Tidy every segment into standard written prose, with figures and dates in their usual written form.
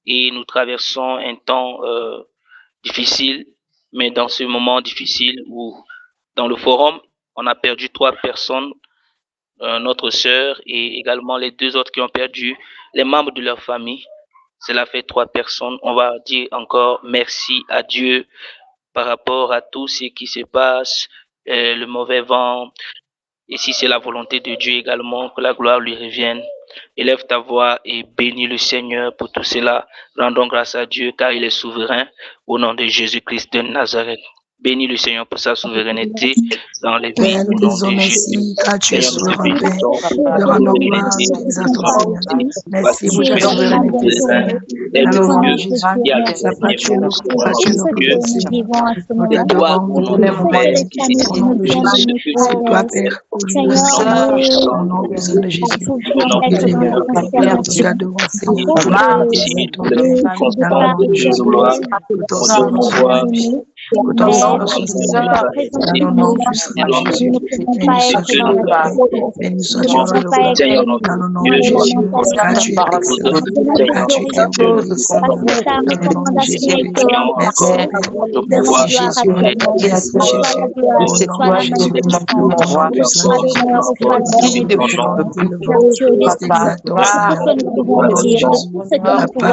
et nous traversons un temps difficile, mais dans ce moment difficile où dans le forum, on a perdu 3 personnes, notre sœur et également les 2 autres qui ont perdu les membres de leur famille. Cela fait 3 personnes. On va dire encore merci à Dieu par rapport à tout ce qui se passe, le mauvais vent. Et si c'est la volonté de Dieu également, que la gloire lui revienne. Élève ta voix et bénis le Seigneur pour tout cela. Rendons grâce à Dieu car il est souverain au nom de Jésus-Christ de Nazareth. Bénis le Seigneur pour sa souveraineté dans les vies au nom de Jésus. Car tu es souverain, Père. Nous rendons gloire, nous exaltons, Seigneur. Merci pour ta souveraineté, Seigneur. Allons, Jésus. Papa, tu es notre roi, tu es notre Dieu, Seigneur. Nous t'adorons, nous t'élèvons, au nom de Jésus. C'est toi, Père, au nom puissant de Jésus. Nous t'adorons, Seigneur. Dans le nom de Jésus. Que ton sang soit que ton sang soit dans le nom puissant de Jésus. Béni sois-tu dans le nom de Jésus. Car tu es excellent, car tu es glorieux, Seigneur. Dans le nom de Jésus. Merci, merci Jésus. Merci Jésus. Au nom de Jésus. Au nom puissant de Jésus. Nous t'exaltons, Seigneur. Au nom de Jésus. Papa,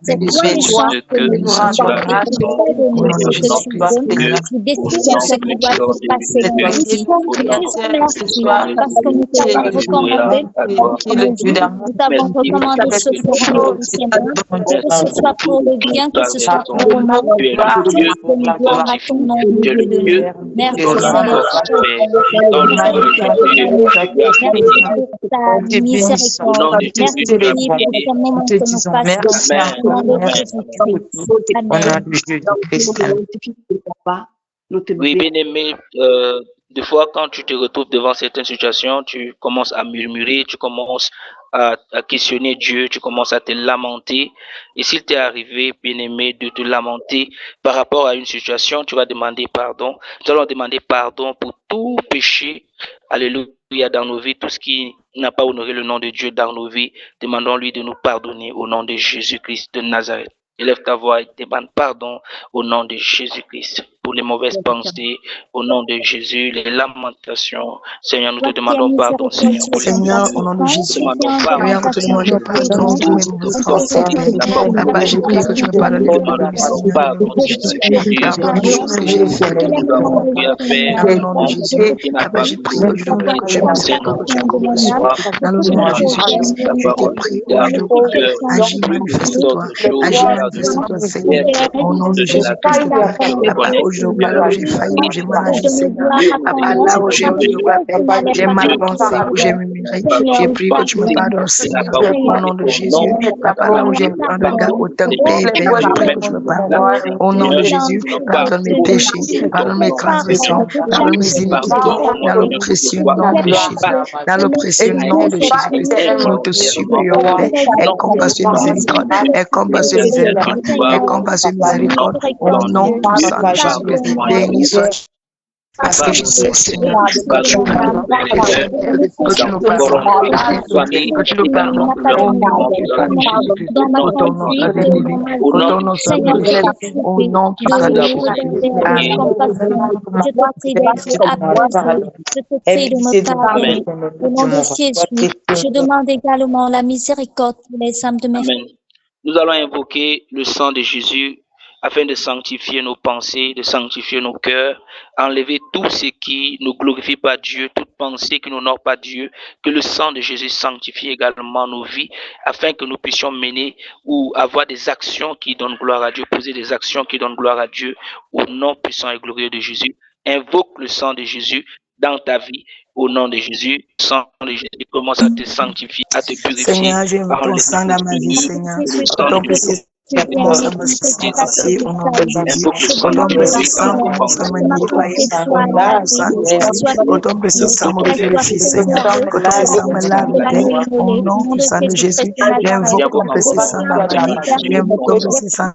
béni sois-tu. Béni sois-tu. Au nom de Jésus-Christ. Tu décides ce qui doit se passer dans notre vie. Merci parce que nous t'avons recommandé. Nous t'avons recommandé ce forum au Seigneur. Que ce soit pour le bien, que ce soit pour le mal. Que nous gloire à ton nom, Dieu de Dieu. Merci Seigneur. Merci pour ta miséricorde. Merci pour ce moment que nous passons. Au nom de Jésus-Christ. Amen. Oui, bien-aimé, des fois, quand tu te retrouves devant certaines situations, tu commences à murmurer, tu commences à questionner Dieu, tu commences à te lamenter. Et s'il t'est arrivé, bien-aimé, de te lamenter par rapport à une situation, tu vas demander pardon. Nous allons demander pardon pour tout péché. Alléluia, dans nos vies, tout ce qui n'a pas honoré le nom de Dieu dans nos vies, demandons-lui de nous pardonner au nom de Jésus-Christ de Nazareth. Élève ta voix et demande pardon au nom de Jésus-Christ pour les mauvaises pensées, au nom de Jésus, les lamentations. Seigneur, nous te demandons pardon, Seigneur. Seigneur, au nom de Jésus. Seigneur, nous te demandons pardon pour mes mauvaises pensées. Papa, j'ai prié que tu me pardonnes de mon nom, Seigneur. Pardonne les choses que j'ai faites dans le nom de Jésus. Papa, j'ai prié que tu me pardonnes, que tu me corriges. Dans le nom de Jésus, je te prie, au nom de Dieu, agis, manifeste-toi. Agis, manifeste-toi, Seigneur. Au nom de Jésus-Christ, Papa, aujourd'hui, là où j'ai failli, où j'ai mal agi, Seigneur. Papa, là où j'ai mal pensé, où j'ai murmuré, j'ai prié que tu me pardonnes, Seigneur. Au nom de Jésus. Papa, là où j'ai pris un regard autant Père, j'ai prié que tu me pardonnes. Au nom de Jésus, pardonne mes péchés, pardonne mes transgressions, pardonne mes iniquités, dans le précieux nom de Jésus. Dans le précieux nom de Jésus-Christ, nous te supplions, Père, aie compassion et miséricorde, aie compassion et miséricorde, aie compassion et miséricorde, au nom puissant de Jésus-Christ. Béni soit parce que je sais, Seigneur, que tu pardonnes, que tu nous pardonnes, que tu nous pardonnes, au nom puissant de Jésus-Christ, au ton nom élevé, au ton nom saint, au nom puissant de Jésus-Christ. Je te prie de me pardonner. Au nom de Jésus, je demande également la miséricorde pour les âmes de mes frères. Nous allons invoquer le sang de Jésus afin de sanctifier nos pensées, de sanctifier nos cœurs, enlever tout ce qui ne glorifie pas Dieu, toute pensée qui n'honore pas Dieu, que le sang de Jésus sanctifie également nos vies, afin que nous puissions mener ou avoir des actions qui donnent gloire à Dieu, poser des actions qui donnent gloire à Dieu, au nom puissant et glorieux de Jésus. Invoque le sang de Jésus dans ta vie, au nom de Jésus. Le sang de Jésus commence à te sanctifier, à te purifier. Seigneur, je veux ton sang dans ma vie, Seigneur. Ton précieux commence à me sanctifier au nom de Jésus. Ton précieux sang commence à me nettoyer ton précieux sang me purifie, Seigneur. Que ton précieux sang me lave, au nom puissant de Jésus. J'invoque ton précieux sang dans ma vie. J'invoque ton précieux sang.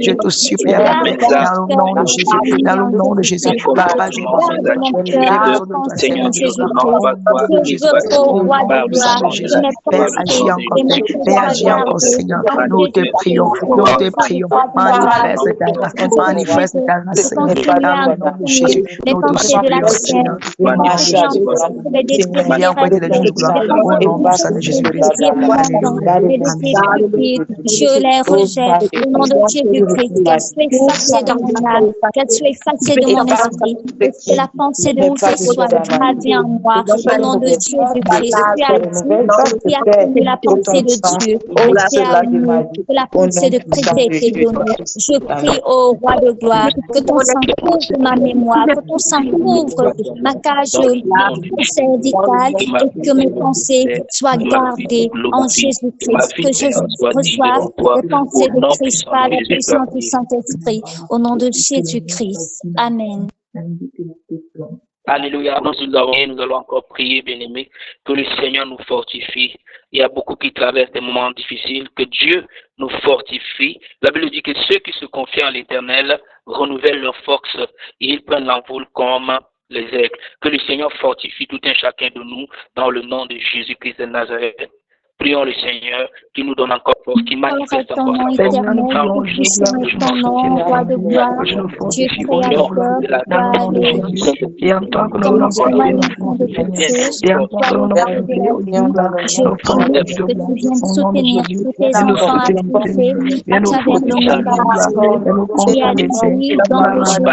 Je te supplie, dans le nom de Jésus, dans le nom de Jésus, Papa, j'ai besoin de toi, j'ai besoin de toi, Seigneur, au nom de Jésus, Père, agis encore, Père, agis encore, Seigneur, nous te prions, manifeste ta grâce, manifeste ta grâce, Seigneur, dans le nom de Jésus, nous te supplions, Seigneur, viens envoyer les jours de gloire, au nom de Jésus-Christ, je les rejette au nom de Jésus-Christ, qu'elles soient effacées de mon âme, qu'elles soient effacées de mon esprit, que la pensée de Dieu soit gravée en moi, au nom de Jésus-Christ. Tu as dit, qui a connu la pensée de Dieu, et c'est à nous que la pensée de Christ a été donnée. Je prie au roi de gloire que ton sang couvre ma mémoire, que ton sang couvre ma cage cervicale et que mes pensées soient gardées en Jésus-Christ, que je reçoive les pensées de Christ par la puissance du Saint-Esprit, au nom de Jésus-Christ. Amen. Alléluia, nous allons encore prier, bien-aimés, que le Seigneur nous fortifie. Il y a beaucoup qui traversent des moments difficiles, que Dieu nous fortifie. La Bible dit que ceux qui se confient en l'Éternel renouvellent leur force et ils prennent l'envol comme les aigles. Que le Seigneur fortifie tout un chacun de nous dans le nom de Jésus-Christ de Nazareth. Prions le Seigneur qui nous donne encore force, qui manifeste encore sa force. Ton nom, roi de gloire, Dieu créateur, et en tant que nous soutenir tous tes enfants à trouver à travers le monde. Tu as dit dans le je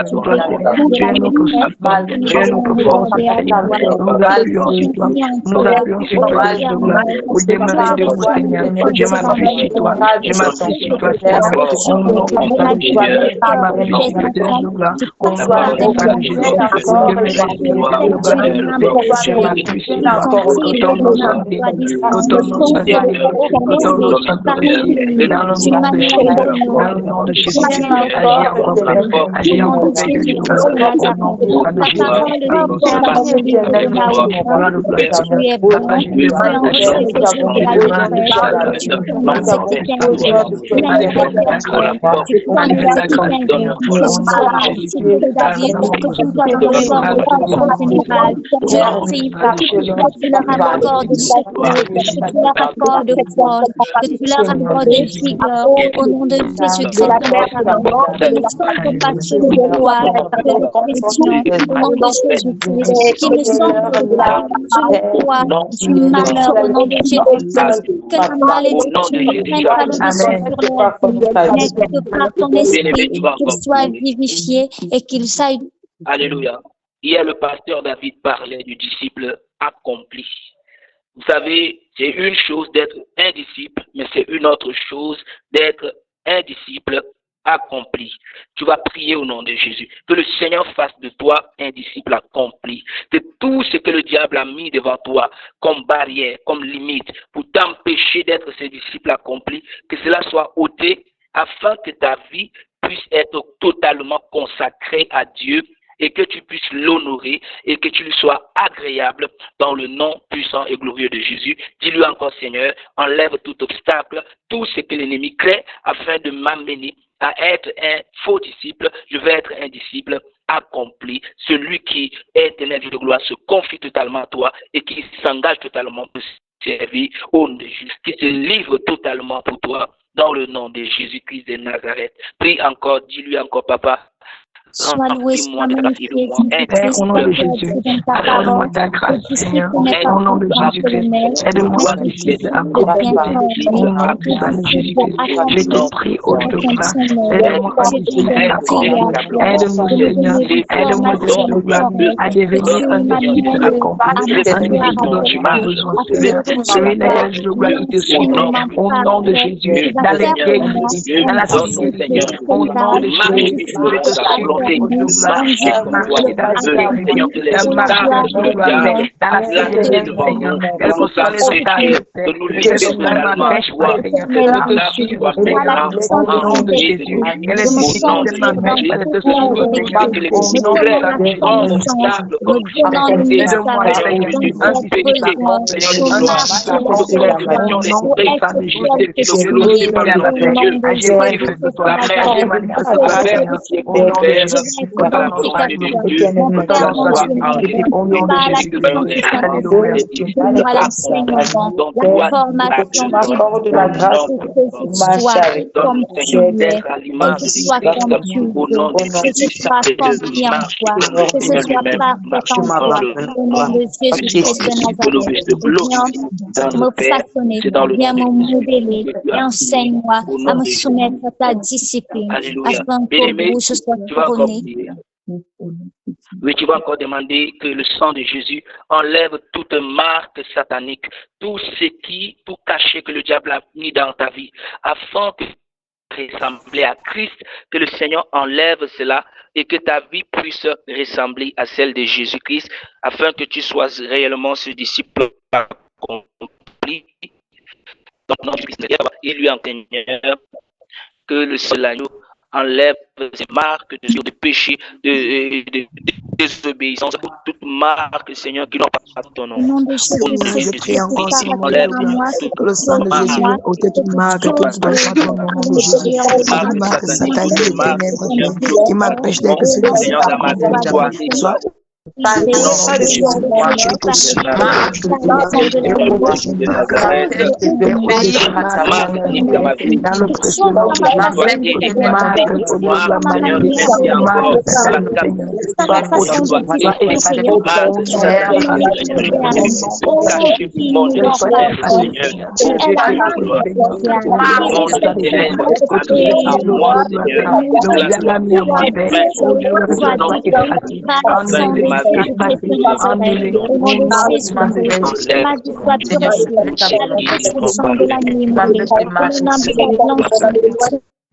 m'affiche sur toi, au nom de Jésus-Christ, qui me semble du malheur au nom de Jésus-Christ, que la malédiction ne prenne pas le dessus sur leur vie, mais que par ton esprit, qu'il soit vivifié et qu'il s'aille. Alléluia. Hier, le pasteur David parlait du disciple accompli. Vous savez, c'est une chose d'être un disciple, mais c'est une autre chose d'être un disciple accompli. Tu vas prier au nom de Jésus. Que le Seigneur fasse de toi un disciple accompli. Que tout ce que le diable a mis devant toi comme barrière, comme limite, pour t'empêcher d'être ce disciple accompli, que cela soit ôté afin que ta vie puisse être totalement consacrée à Dieu et que tu puisses l'honorer et que tu lui sois agréable dans le nom puissant et glorieux de Jésus. Dis-lui encore, Seigneur, enlève tout obstacle, tout ce que l'ennemi crée afin de m'amener à être un faux disciple. Je vais être un disciple accompli. Celui qui est un Dieu de gloire se confie totalement à toi et qui s'engage totalement pour servir au nom de Jésus, qui se livre totalement pour toi dans le nom de Jésus-Christ de Nazareth. Prie encore, dis-lui encore, papa. Sois loué, sois magnifié, Père, au nom de Jésus, accorde-moi ta grâce, Seigneur, au nom de Jésus-Christ, aide-moi à disciple accompli, au nom de Jésus-Christ, je te prie, ô Dieu, aide-moi à disciple accompli, aide-moi, Seigneur, aide-moi, Dieu, à devenir un disciple accompli, un disciple dont tu as besoin, Seigneur, celui d'ailleurs, je dois qui te suit, au nom de Jésus, dans l'église, dans la société, au nom de Jésus, je te supplie, marquer pour toi, Seigneur, que les obstacles que le diable a placés devant nous, pour nous empêcher de nous livrer totalement à toi, que ces obstacles soient maintenant enlevés de nous, au nom de Jésus, que les problèmes comme obstacles, comme difficultés, Seigneur Jésus, péché, Seigneur de gloire, l'occupation d'esprit, de philosophie par le Dieu, la mère qui est ouverte à la volonté de Dieu, soit enlevée au nom de Jésus de Nazareth. Voilà, Seigneur, la formation qui la grâce soit comme tu es, à l'image que ce soit comme tu veux, que ce soit accompli en toi, que ce soit parfait en toi, au nom de Jésus-Christ de Nazareth. Viens me façonner, viens me modeler et enseigne-moi à me soumettre à ta discipline, afin que je sois couronné. Oui, tu vas encore demander que le sang de Jésus enlève toute marque satanique, tout caché que le diable a mis dans ta vie, afin que ressembler à Christ, que le Seigneur enlève cela et que ta vie puisse ressembler à celle de Jésus-Christ, afin que tu sois réellement ce disciple accompli. Donc, il lui Seigneur, que le seul agneau enlève ces marques de péché, de désobéissance, toute marque, Seigneur, qui n'ont pas ton nom. Je prie encore, Seigneur, que le sang de Jésus ôte toute marque, toute ton nom de Jésus, toute marque satanique de ténèbres qui m'empêche d'être celui-ci accompli, soit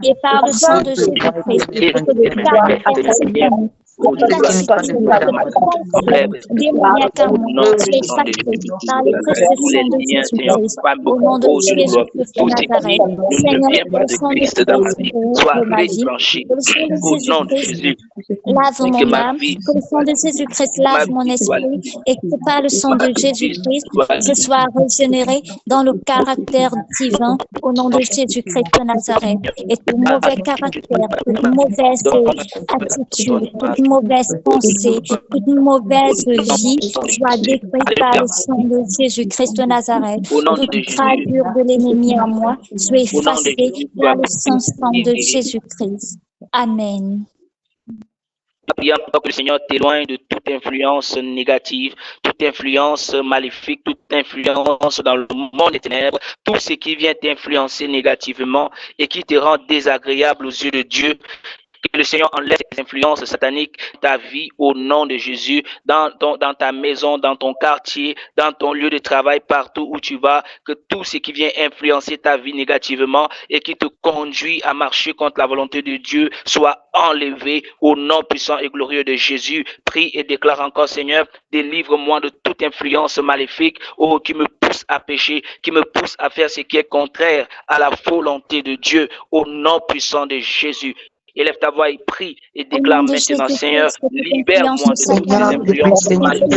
et par le sang de Jésus-Christ, démoniaquement, soyez sacrés par les précessions de Jésus-Christ, au nom de Jésus-Christ de Nazareth. Seigneur, le sang de Jésus-Christ ouvre ma vie, que le sang de Jésus-Christ lave mon âme, que le sang de Jésus-Christ lave mon esprit, et que par le sang de Jésus-Christ, je sois régénéré dans le caractère divin, au nom de Jésus-Christ de Nazareth. Et tout mauvais caractère, toute mauvaise attitude, toute mauvaise pensée, toute mauvaise vie soit détruite par le sang de Jésus-Christ de Nazareth. Toute gravure de l'ennemi en moi soit effacée par le sang de Jésus-Christ. Amen. Prions que le Seigneur t'éloigne de toute influence négative, toute influence maléfique, toute influence dans le monde des ténèbres, tout ce qui vient t'influencer négativement et qui te rend désagréable aux yeux de Dieu. Que le Seigneur enlève les influences sataniques, ta vie au nom de Jésus, dans ta maison, dans ton quartier, dans ton lieu de travail, partout où tu vas, que tout ce qui vient influencer ta vie négativement et qui te conduit à marcher contre la volonté de Dieu soit enlevé au nom puissant et glorieux de Jésus. Prie et déclare encore, Seigneur, délivre-moi de toute influence maléfique qui me pousse à pécher, qui me pousse à faire ce qui est contraire à la volonté de Dieu au nom puissant de Jésus. Élève ta voix et prie et déclare maintenant, Seigneur, libère-moi de toutes ces influences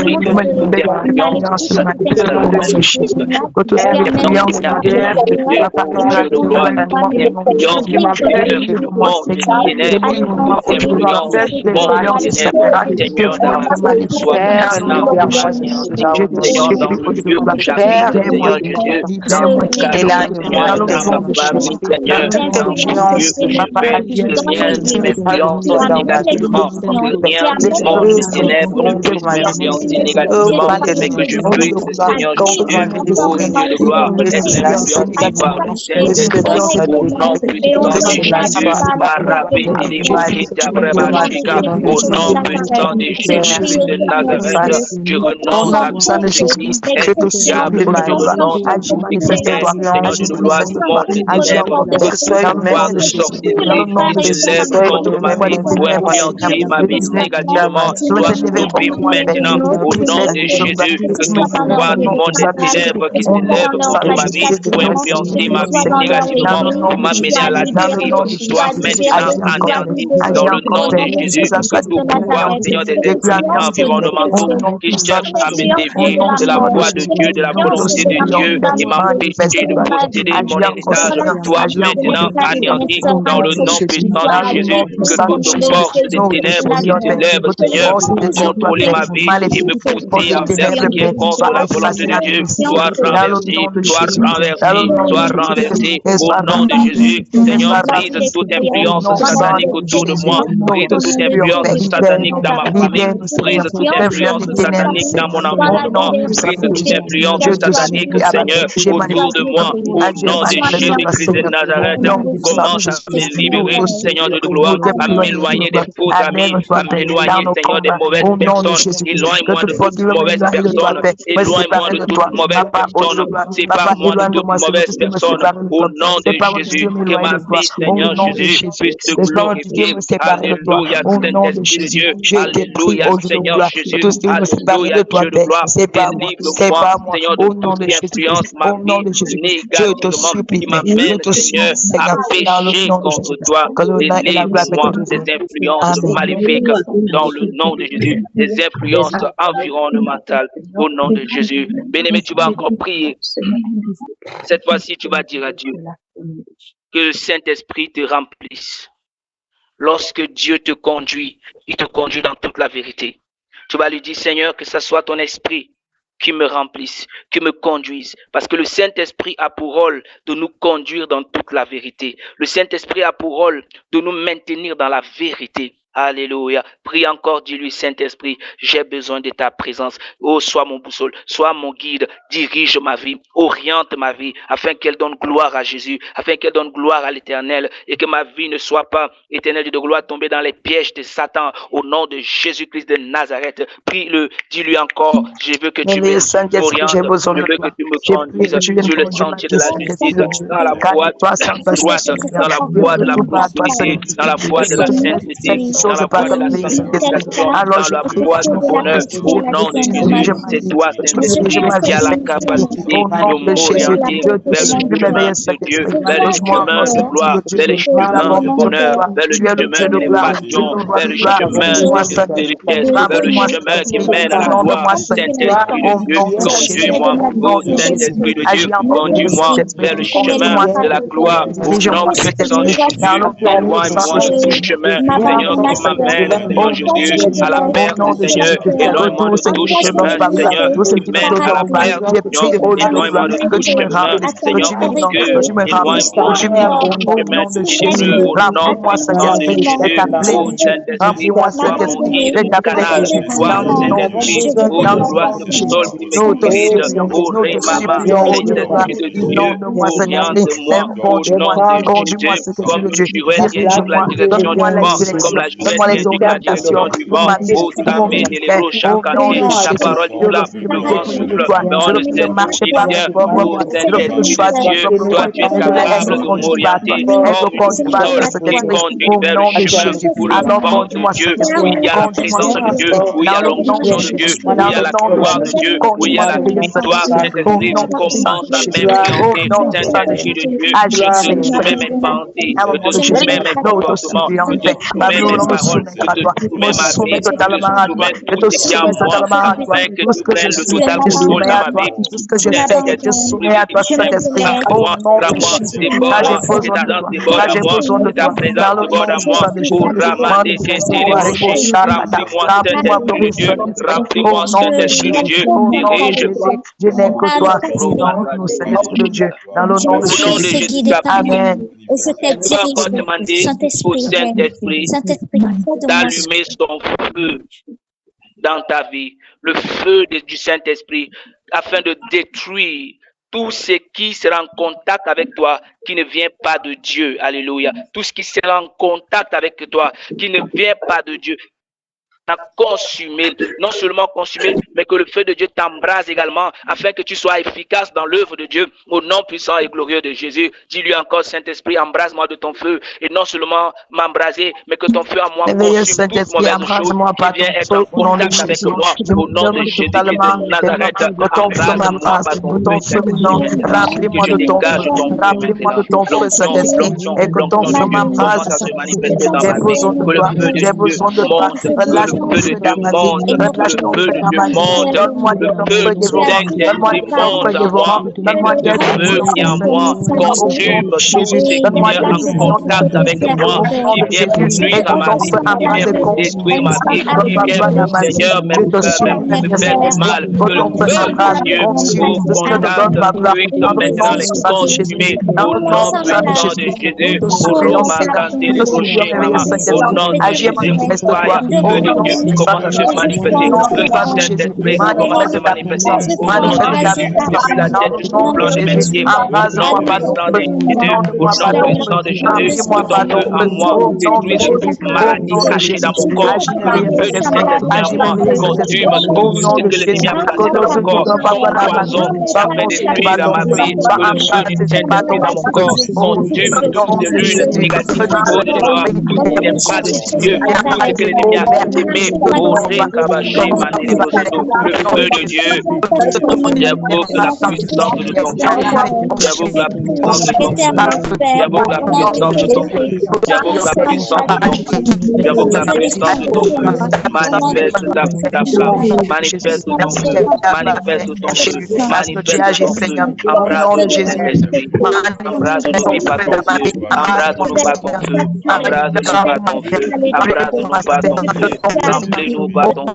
influence négativement, que rien du monde des ténèbres ne puisse m'influencer négativement, mais que je puisse, Seigneur Jésus, au Dieu de gloire, être influencé par le Saint-Esprit, au nom puissant de Jésus, au nom puissant de Jésus de Nazareth, je renonce à tout ce qui est diable, je renonce à tout ce qui est, Seigneur de gloire, du monde des ténèbres, de pouvoir de sorcellerie, lève contre ma vie pour influencer ma vie négativement doit stopper maintenant au nom de Jésus. Que tout pouvoir du monde des ténèbres qui s'élève contre ma vie pour influencer ma vie négativement, pour m'amener à la dérive, soit maintenant anéanti dans le nom de Jésus. Que tout pouvoir, Seigneur, des esprits environnementaux qui cherchent à me dévier de la voie de Dieu, de la volonté de Dieu et m'empêcher de posséder mon héritage, soit maintenant anéanti dans le nom puissant de Jésus. Que toute force des ténèbres qui se lève, Seigneur, pour contrôler ma vie et me pousser à faire ce qui est contre la volonté de Dieu, soit renversé, soit renversé, soit renversé au nom de Jésus. Seigneur, brise toute influence satanique autour de moi, brise toute influence satanique dans ma famille, brise toute influence satanique dans mon environnement, brise toute influence satanique, Seigneur, autour de moi, au nom de Jésus-Christ de Nazareth. Commence à me libérer, Seigneur de gloire, à m'éloigner des faux amis, à m'éloigner, Seigneur, des mauvaises personnes. Éloigne-moi de toute mauvaise personne. Éloigne-moi de toute mauvaise personne. Sépare-moi de toute mauvaise personne. Au nom de Jésus, que ma vie, Seigneur Jésus, puisse te glorifier. Alléluia, Saint-Esprit de Dieu. Alléluia, Seigneur Jésus. Alléluia, Dieu de gloire. Délivre-moi, Seigneur, de toute influence, ma vie négativement, qui m'amène, Seigneur, à pécher contre toi. Délivre-moi des influences maléfiques dans le nom de Jésus, des influences environnementales au nom de Jésus. Bien-aimé, tu vas encore prier. Cette fois-ci, tu vas dire à Dieu que le Saint-Esprit te remplisse. Lorsque Dieu te conduit, il te conduit dans toute la vérité. Tu vas lui dire, Seigneur, que ce soit ton esprit qui me remplisse, qui me conduise. Parce que le Saint-Esprit a pour rôle de nous conduire dans toute la vérité. Le Saint-Esprit a pour rôle de nous maintenir dans la vérité. Alléluia. Prie encore, dis-lui, Saint-Esprit, j'ai besoin de ta présence. Oh, sois mon boussole, sois mon guide, dirige ma vie, oriente ma vie, afin qu'elle donne gloire à Jésus, afin qu'elle donne gloire à l'Éternel, et que ma vie ne soit pas, Éternel de gloire, tombée dans les pièges de Satan, au nom de Jésus-Christ de Nazareth. Prie-le, dis-lui encore, je veux que tu m'orientes, je veux que tu me conduises sur le sentier de la justice, dans la voie de la droite, dans la voie de la prospérité, dans la voie de la sainteté, dans la voie de la sanctification, dans la voie du bonheur, au nom de Jésus. C'est toi, Saint-Esprit, qui a la capacité de m'orienter vers le chemin de Dieu, vers le chemin de gloire, vers le chemin de bonheur, vers le chemin de passion, vers le chemin de richesse, vers le chemin qui mène à la gloire. Saint-Esprit de Dieu, conduis-moi, oh Saint-Esprit de Dieu, conduis-moi vers le chemin de la gloire, au nom puissant de Jésus. Éloigne-moi de tout chemin, Seigneur, qui m'amène, Seigneur Jésus, à la perte, Seigneur. Éloigne-moi de tout chemin, Seigneur, qui mène à la perte, Seigneur. Éloigne-moi de tout chemin, Seigneur, obscur. Éloigne-moi de tout chemin ténébreux, au nom puissant de Jésus. Oh Saint-Esprit, sois mon guide, canal de toi, Saint-Esprit. Oh, de gloire, de boussole qui m'équilibre. Oh, Rémama, Saint-Esprit de Dieu, oriente-moi au nom de Jésus, comme le girouette qui indique la direction du vent, comme la juette qui indique la direction du vent. Oh, t'amènes les roches chaque année, ta parole souffle, le vent souffle, mais on ne sait d'où il vient. Oh, Saint-Esprit de Dieu, toi tu es capable de m'orienter comme une boussole qui conduit vers le chemin où le vent de Dieu, où il y a la présence de Dieu, où il y a l'onction de Dieu, où il y a la gloire de Dieu, où il y a la victoire. Saint-Esprit, commence à m'influencer. Saint-Esprit de Dieu, je te soumets mes pensées, je te soumets mes comportements, je te soumets mes paroles, je te soumets ma vie, je te soumets tout ce qui est en moi, afin que tu prennes le total contrôle dans ma vie. Saint-Esprit de Dieu, rends-moi, déborde-moi, que ta danse déborde à moi, que ta présence déborde à moi, pour ramasser les rochers. Remplis-moi, Saint-Esprit de Dieu, remplis-moi, Saint-Esprit de Dieu, dirige-moi. Je n'aime que toi, nous, Saint-Esprit de Dieu, dans le nom de Jésus. Amen. Tu vas encore demander au Saint-Esprit d'allumer son feu dans ta vie, le feu du Saint-Esprit, afin de détruire tout ce qui sera en contact avec toi, qui ne vient pas de Dieu. Alléluia. Tout ce qui sera en contact avec toi, qui ne vient pas de Dieu. consumé, non seulement consumé, mais que le feu de Dieu t'embrase également, afin que tu sois efficace dans l'œuvre de Dieu, au nom puissant et glorieux de Jésus. Dis-lui encore, Saint-Esprit, embrase-moi de ton feu, et non seulement m'embraser, mais que ton feu en moi consume toute mauvaise chose qui vient être en contact avec moi, au nom de Jésus-Christ de Nazareth. Embrase-moi par ton feu, Saint-Esprit, que je dégage ton feu maintenant. Saint-Esprit, et que ton feu m'embrase, Saint-Esprit, j'ai besoin de toi, j'ai besoin de toi, relâche ton feu dans ma vie, relâche ton feu dans ma vie, donne-moi ton feu dévorant, donne-moi ton feu dévorant, donne-moi des en moi, consume tout ce qui vient en contact avec moi, qui vient pour nuire à ma vie, qui vient pour détruire ma vie, qui vient pour, Seigneur, me faire du mal. Que le feu de Dieu, au contact, puisse maintenant les consumer au nom puissant de Jésus. Au Roma, Canté, les rochers, maman. Au nom de Jésus, fire, feu de Dieu, commence à se manifester. Feu du Saint-Esprit, commence à se manifester. Au nom de Jésus, depuis la tête jusqu'au plan des mes pieds. Au nom puissant de Jésus, au nom puissant de Jésus, que ton feu en moi détruise toute maladie cachée dans mon corps. Que le feu du Saint-Esprit en moi consume tout ce que l'ennemi a placé dans mon corps comme poison afin de nuire à ma vie. Que le feu du Saint-Esprit dans mon corps consume toute cellule négative au-delà, tout ce qui n'est pas de Dieu, tout ce que l'ennemi a semé. Le feu de Dieu, j'invoque la puissance de ton feu, j'invoque la puissance de ton feu, j'invoque la puissance de ton feu, j'invoque la puissance de ton feu, j'invoque la puissance de ton feu. Manifeste ta flamme, manifeste ton feu, manifeste ton feu, manifeste ton feu. Embrase-nous, Saint-Esprit, embrase-nous par ton feu, embrase-nous par ton feu, embrase-nous par ton feu, embrase-nous par ton feu, remplis-nous par ton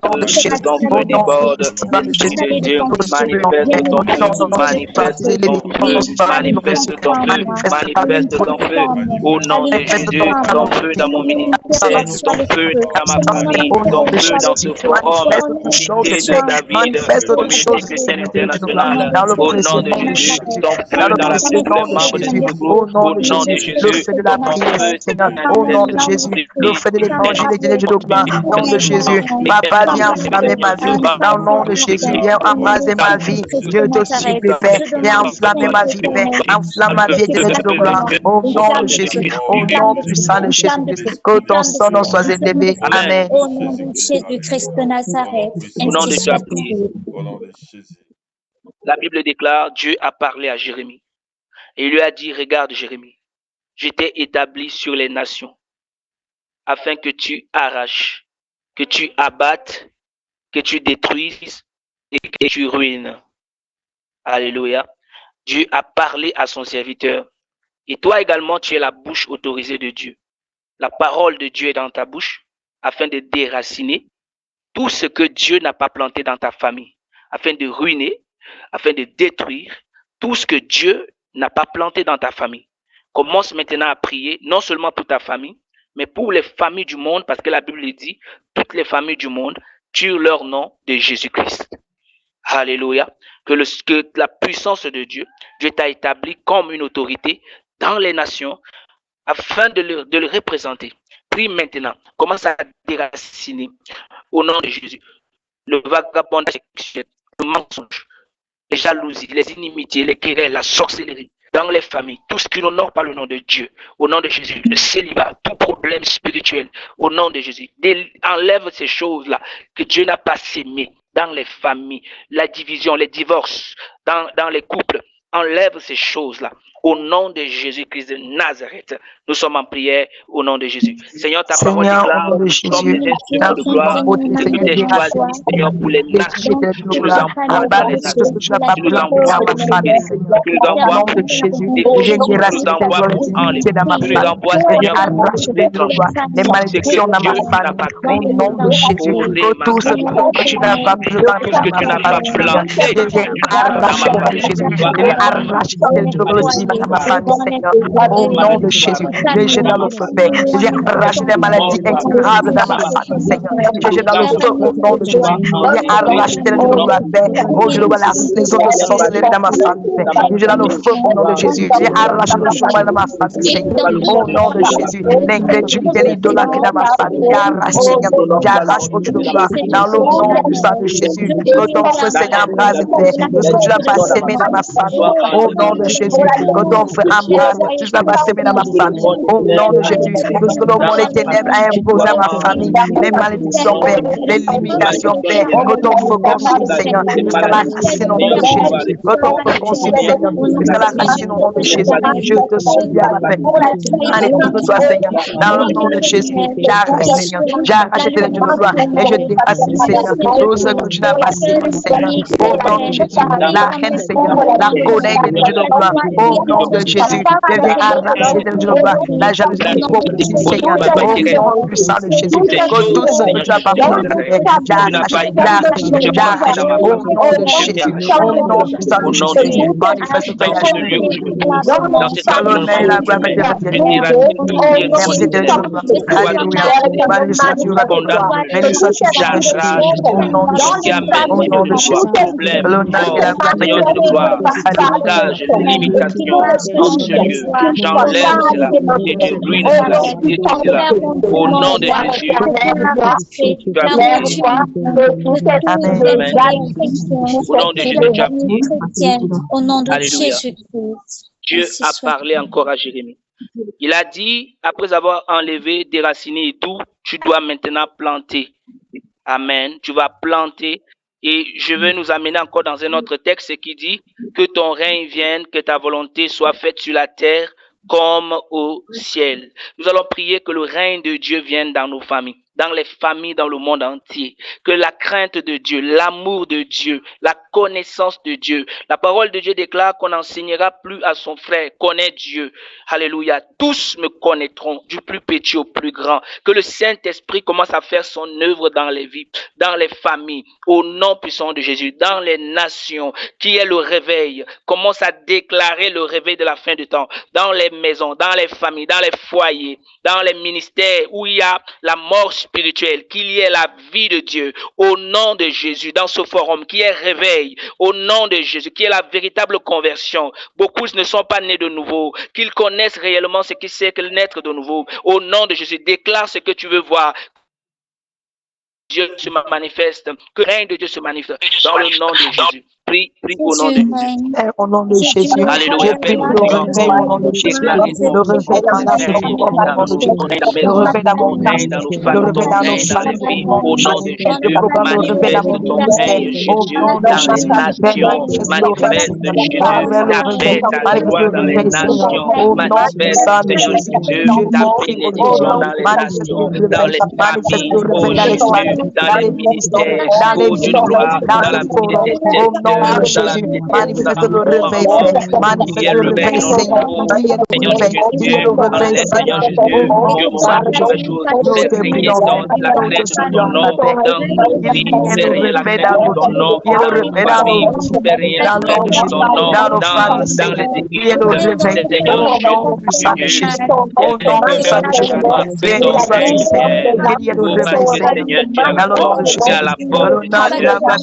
feu déborde, Esprit de Dieu, manifeste ton feu, manifeste ton feu, manifeste ton feu, manifeste ton feu, au nom de Jésus, ton feu dans mon ministère, ton feu dans ma famille, ton feu dans ce forum, unité de David, communauté chrétienne internationale, au nom de Jésus, ton feu dans la vie des membres de ce groupe, au nom de Jésus, ton feu, au nom de Jésus, le feu de l'évangile et de Dieu au nom de Jésus, Papa, viens enflammer ma vie, dans le nom de Jésus, viens embraser ma vie, Dieu te supplie, Père, viens enflammer ma vie, Père, enflamme ma vie et de Dieu au nom de Jésus, au nom puissant de Jésus-Christ, que ton nom soit élevé, Amen. Au nom de Jésus-Christ de Nazareth, au nom de Jésus. La Bible déclare, Dieu a parlé à Jérémie et il lui a dit, regarde Jérémie, je t'ai établi sur les nations afin que tu arraches, que tu abattes, que tu détruises et que tu ruines. Alléluia. Dieu a parlé à son serviteur. Et toi également, tu es la bouche autorisée de Dieu. La parole de Dieu est dans ta bouche afin de déraciner tout ce que Dieu n'a pas planté dans ta famille, afin de ruiner, afin de détruire tout ce que Dieu n'a pas planté dans ta famille. Commence maintenant à prier, non seulement pour ta famille, mais pour les familles du monde, parce que la Bible dit, toutes les familles du monde turent leur nom de Jésus-Christ. Alléluia. Que la puissance de Dieu, Dieu t'a établi comme une autorité dans les nations, afin de le représenter. Prie maintenant, commence à déraciner au nom de Jésus le vagabondage sexuel, le mensonge, les jalousies, les inimitiés, les querelles, la sorcellerie dans les familles, tout ce qui n'honore pas le nom de Dieu, au nom de Jésus, le célibat, tout problème spirituel, au nom de Jésus. Enlève ces choses-là que Dieu n'a pas sémées dans les familles, la division, les divorces, dans les couples. Enlève ces choses-là. Au nom de Jésus-Christ de Nazareth, nous sommes en prière au nom de Jésus. Seigneur, ta parole déclare, nous sommes des instruments de gloire, que tu t'es choisi, Seigneur, pour les nations. Tu nous envoies dans les nations. Tu nous envoies pour guérir. Tu nous envoies pour détruire. Tu nous envoies pour enlever. Tu nous envoies, Seigneur, pour détrancher. Les malédictions dans ma famille, au nom de Jésus, que tout ce que tu n'as pas planté dans ma famille, devient arraché dans Jésus, devient arraché dans ma famille, Seigneur, au nom de Jésus, Je jette dans le feu, Père. Je viens arracher des maladies incurables dans ma famille, Seigneur. Je jette dans le feu au nom de Jésus. Je viens arracher les genoux de gloire, Père. Oh, je dois les autres sorcelleries dans ma famille, Père. Je jette dans le feu au nom de Jésus. Je viens arracher le chômage dans ma famille, Seigneur. Au nom de Jésus. L'incrédulité, l'idolâtrie dans ma famille. J'arrache, Seigneur. J'arrache au Dieu de gloire. Dans le nom puissant de Jésus. Que ton feu, Seigneur, embrase, Père. Tout ce que tu n'as pas sémé dans ma famille. Au nom de Jésus. Que ton feu embrase. Tout ce que tu n'as pas sémé dans ma famille. Au nom de Jésus. Tout ce que le monde des ténèbres a imposé à ma famille. Les malédictions, Père. Les limitations, Père. Que ton feu consume, Seigneur. Jusqu'à la racine au nom de Jésus. Que ton feu consume, Seigneur. Jusqu'à la racine au nom de Jésus. Je te supplie à la paix. Alléluia de toi, Seigneur. Dans le nom de Jésus. J'arrache, Seigneur. J'arrache tes Dieu de gloire. Et je dépasse, Seigneur. Tout ce que tu n'as pas sémé, Seigneur. Au nom de Jésus. La reine, Seigneur. La colère de Dieu de gloire. Au nom de Jésus. Je viens arracher tes Dieu de gloire. La jalousie, l'hypocrisie, Seigneur. Au nom puissant de Jésus. Que tout ce que tu n'as pas fait, j'arrache. Au nom de Jésus. Au nom puissant de Jésus. Manifeste-toi, merci de Dieu. Alléluia. Manifeste-toi. Au nom de Jésus. Au nom de Jésus. Blocage, limitation en ce lieu. J'enlève cela. Je détruis cela. Je détruis cela. Au nom de Jésus. Au nom de Jésus. Au nom de Jésus. Dieu a parlé encore à Jérémie. Il a dit, après avoir enlevé, déraciné et tout, tu dois maintenant planter. Amen. Tu vas planter. Et je veux nous amener encore dans un autre texte qui dit que ton règne vienne, que ta volonté soit faite sur la terre comme au ciel. Nous allons prier que le règne de Dieu vienne dans nos familles, dans les familles dans le monde entier, que la crainte de Dieu, l'amour de Dieu, la connaissance de Dieu, la parole de Dieu déclare qu'on n'enseignera plus à son frère, connais Dieu. Alléluia. Tous me connaîtront, du plus petit au plus grand. Que le Saint-Esprit commence à faire son œuvre dans les vies, dans les familles, au nom puissant de Jésus, dans les nations, qui est le réveil. Commence à déclarer le réveil de la fin du temps, dans les maisons, dans les familles, dans les foyers, dans les ministères où il y a la mort spirituelle, qu'il y ait la vie de Dieu, au nom de Jésus, dans ce forum, qui est réveil, au nom de Jésus, qui est la véritable conversion. Beaucoup ne sont pas nés de nouveau, qu'ils connaissent réellement ce qui c'est que naître de nouveau. Au nom de Jésus, déclare ce que tu veux voir. Dieu se manifeste, que le règne de Dieu se manifeste dans le nom de Jésus. Prie au nom de Jésus. Au nom de Jésus. Alléluia. Je prie pour le réveil au nom de Jésus. Le réveil dans la vie au nom de Jésus. Le réveil dans mon âme. Le réveil dans nos familles au nom de Jésus. Le programme le réveil dans mon ministère au nom de Jésus. Manifeste ta paix, ta joie dans les nations. Manifeste, Seigneur Jésus, ta bénédiction dans les nations, dans les familles, oh Jésus, dans les ministères, oh Dieu de gloire, dans la vie des secteurs, dans la vie manifeste le réveil, manifeste le réveil, Seigneur Jésus, Dieu montre les choses, fais briller la crainte de ton nom dans nos vies, fais rire la crainte de ton nom dans nos familles, fais rire la crainte de ton nom dans les églises, Seigneur Jésus, au nom puissant de Jésus, béni soit-il, Seigneur, qu'il y ait le réveil, Seigneur, dans le nom de Jésus, tu es à la porte,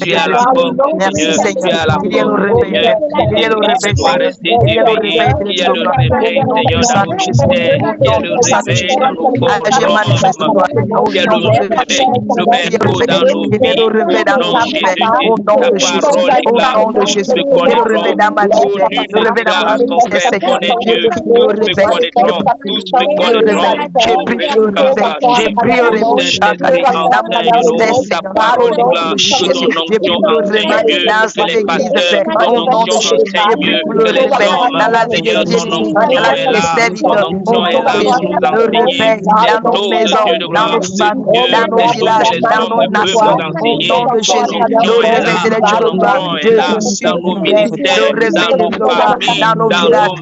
tu es à la porte, merci Seigneur, qu'il y ait le Seigneur, réveil, qu'il y ait le réveil, Seigneur, qu'il y ait le réveil, qu'il y ait le réveil, Seigneur, dans nos ministères, qu'il y ait le réveil dans nos corps, qu'il y ait le réveil, le Père dans nos vies, au nom de Jésus, ta parole déclare, nous connaîtrons, tu déclares à ton frère, connais Dieu, tous me connaîtront, tous me connaîtront, j'ai pris au réveil, ta parole déclare que ton onction enseigne mieux que les pasteurs, ton onction enseigne mieux que les hommes, Seigneur, ton onction est là, ton onction est là pour nous enseigner, Dieu de gloire, Dieu, dans nos nations, dans nos Jésus, ton onction est là dans nos ministères, dans nos familles, dans nos maisons,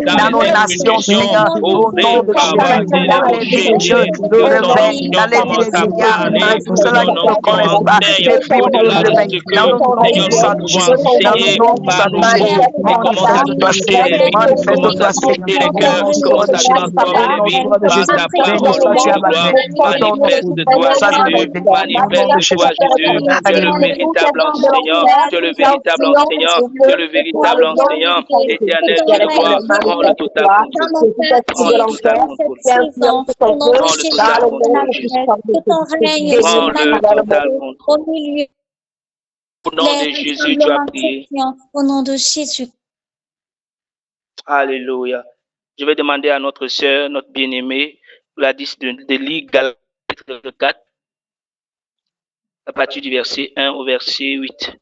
dans nos nations, Seigneur, au nom de Jésus, dans les villes, tout cela qui ne connaissent pas, au-delà de ce que, Seigneur, ça devant. Dans le nom puissant de Jésus, manifeste-toi, Seigneur. Manifeste-toi, Seigneur. Commence à agir dans toi, au nom puissant de Jésus. Béni sois-tu, Abba. En ton nom, sois-tu demandé. Au nom de Jésus. Tu es le véritable enseignant, tu es le véritable enseignant, tu es le véritable enseignant. Éternel, Dieu de gloire, prends le total contrôle. Prends le total contrôle. Prends le total contrôle, Jésus. Prends le total contrôle. Au nom de Jésus, tu as prié. Au nom de Jésus. Alléluia. Je vais demander à notre sœur, notre bien-aimée, la 10 de lire Galates 4, à partir du verset 1 au verset 8.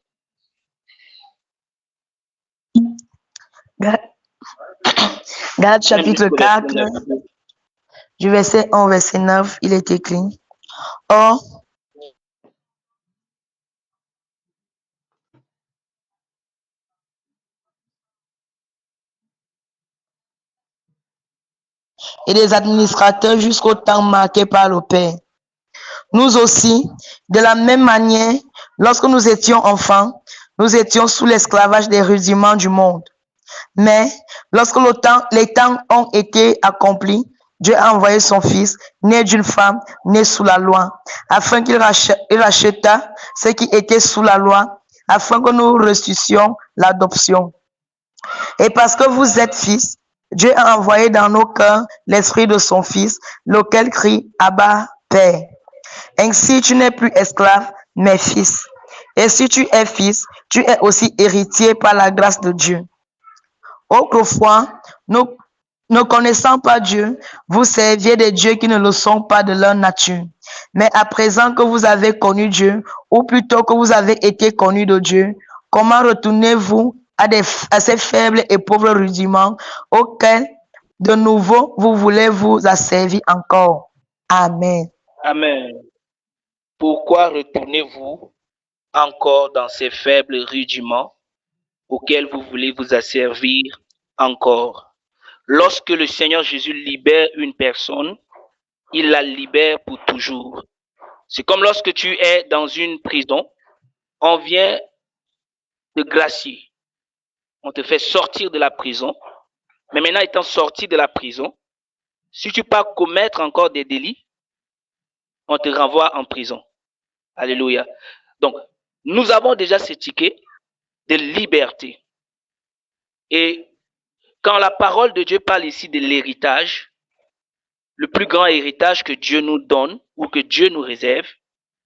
Galates chapitre 4, du verset 1 au verset 9, il est écrit. Or, et des administrateurs jusqu'au temps marqué par le Père. Nous aussi, de la même manière, lorsque nous étions enfants, nous étions sous l'esclavage des rudiments du monde. Mais lorsque les temps ont été accomplis, Dieu a envoyé son Fils, né d'une femme, né sous la loi, afin qu'il racheta ceux qui étaient sous la loi, afin que nous reçussions l'adoption. Et parce que vous êtes fils, Dieu a envoyé dans nos cœurs l'esprit de son Fils, lequel crie « Abba, Père ». Ainsi, tu n'es plus esclave, mais fils. Et si tu es fils, tu es aussi héritier par la grâce de Dieu. Autrefois, ne connaissant pas Dieu, vous serviez des dieux qui ne le sont pas de leur nature. Mais à présent que vous avez connu Dieu, ou plutôt que vous avez été connus de Dieu, comment retournez-vous à ces faibles et pauvres rudiments auxquels de nouveau vous voulez vous asservir encore? Amen. Amen. Pourquoi retournez-vous encore dans ces faibles rudiments auxquels vous voulez vous asservir encore? Lorsque le Seigneur Jésus libère une personne, il la libère pour toujours. C'est comme lorsque tu es dans une prison, on vient te gracier. On te fait sortir de la prison. Mais maintenant, étant sorti de la prison, si tu pars commettre encore des délits, on te renvoie en prison. Alléluia. Donc, nous avons déjà ce ticket de liberté. Et quand la parole de Dieu parle ici de l'héritage, le plus grand héritage que Dieu nous donne ou que Dieu nous réserve,